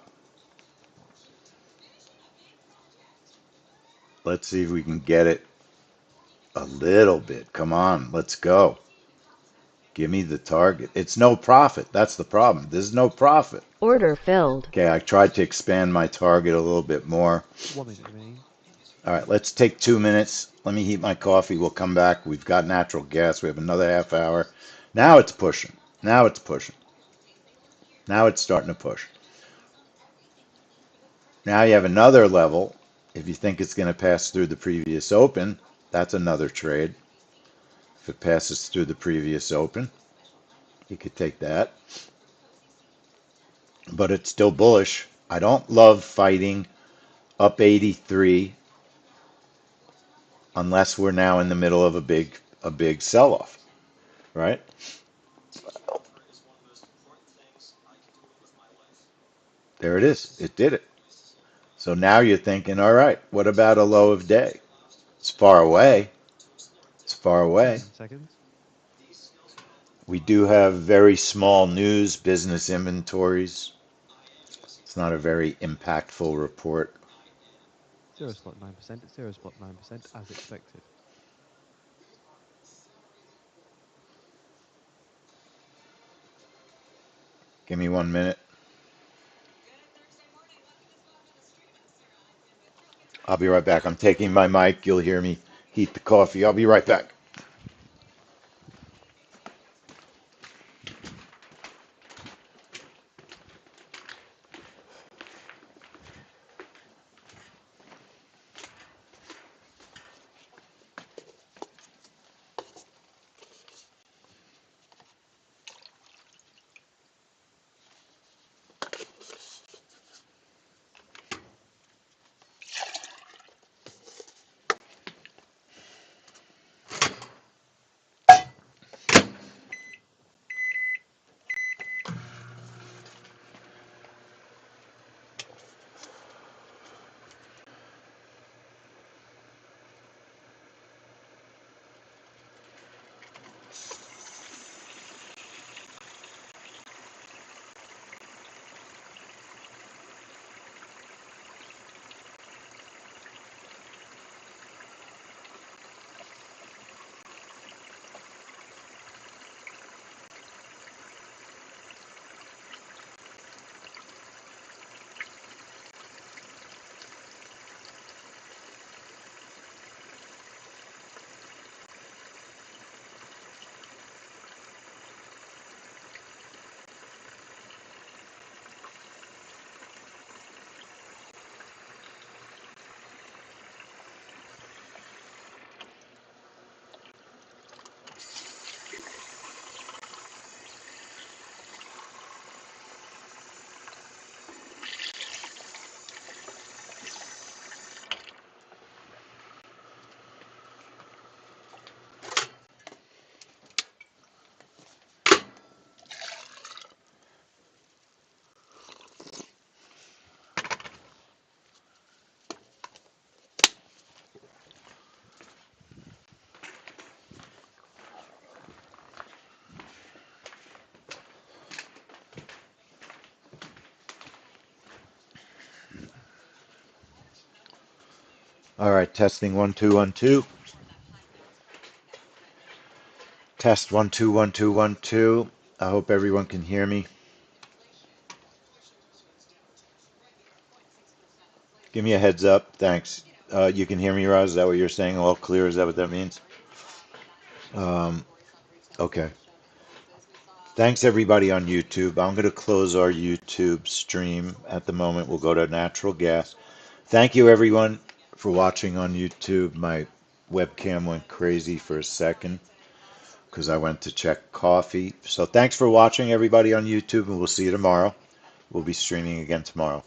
Let's see if we can get it a little bit. Come on, let's go. Give me the target. It's no profit. That's the problem. There's no profit. Order filled. Okay, I tried to expand my target a little bit more. 1 minute remaining. All right, let's take 2 minutes. Let me heat my coffee. We'll come back. We've got natural gas. We have another half hour. Now it's pushing. Now it's pushing. Now it's starting to push. Now you have another level. If you think it's going to pass through the previous open, that's another trade. If it passes through the previous open, you could take that. But it's still bullish. I don't love fighting up 83 unless we're now in the middle of a big sell-off, right? There it is. It did it. So now you're thinking, all right, what about a low of day? It's far away. It's far away. 7 seconds. We do have very small news, business inventories. It's not a very impactful report. 0 slot 9%, 0 spot 9% as expected. Give me 1 minute. I'll be right back. I'm taking my mic. You'll hear me heat the coffee. I'll be right back. All right, testing 1 2 1 2. Test 1 2 1 2 1 2. I hope everyone can hear me. Give me a heads up. Thanks. You can hear me, Roz? Is that what you're saying? All clear? Is that what that means? Um, okay. Thanks everybody on YouTube. I'm going to close our YouTube stream at the moment. We'll go to natural gas. Thank you everyone for watching on YouTube. My webcam went crazy for a second because I went to check coffee. So thanks for watching everybody on YouTube, and we'll see you tomorrow. We'll be streaming again tomorrow.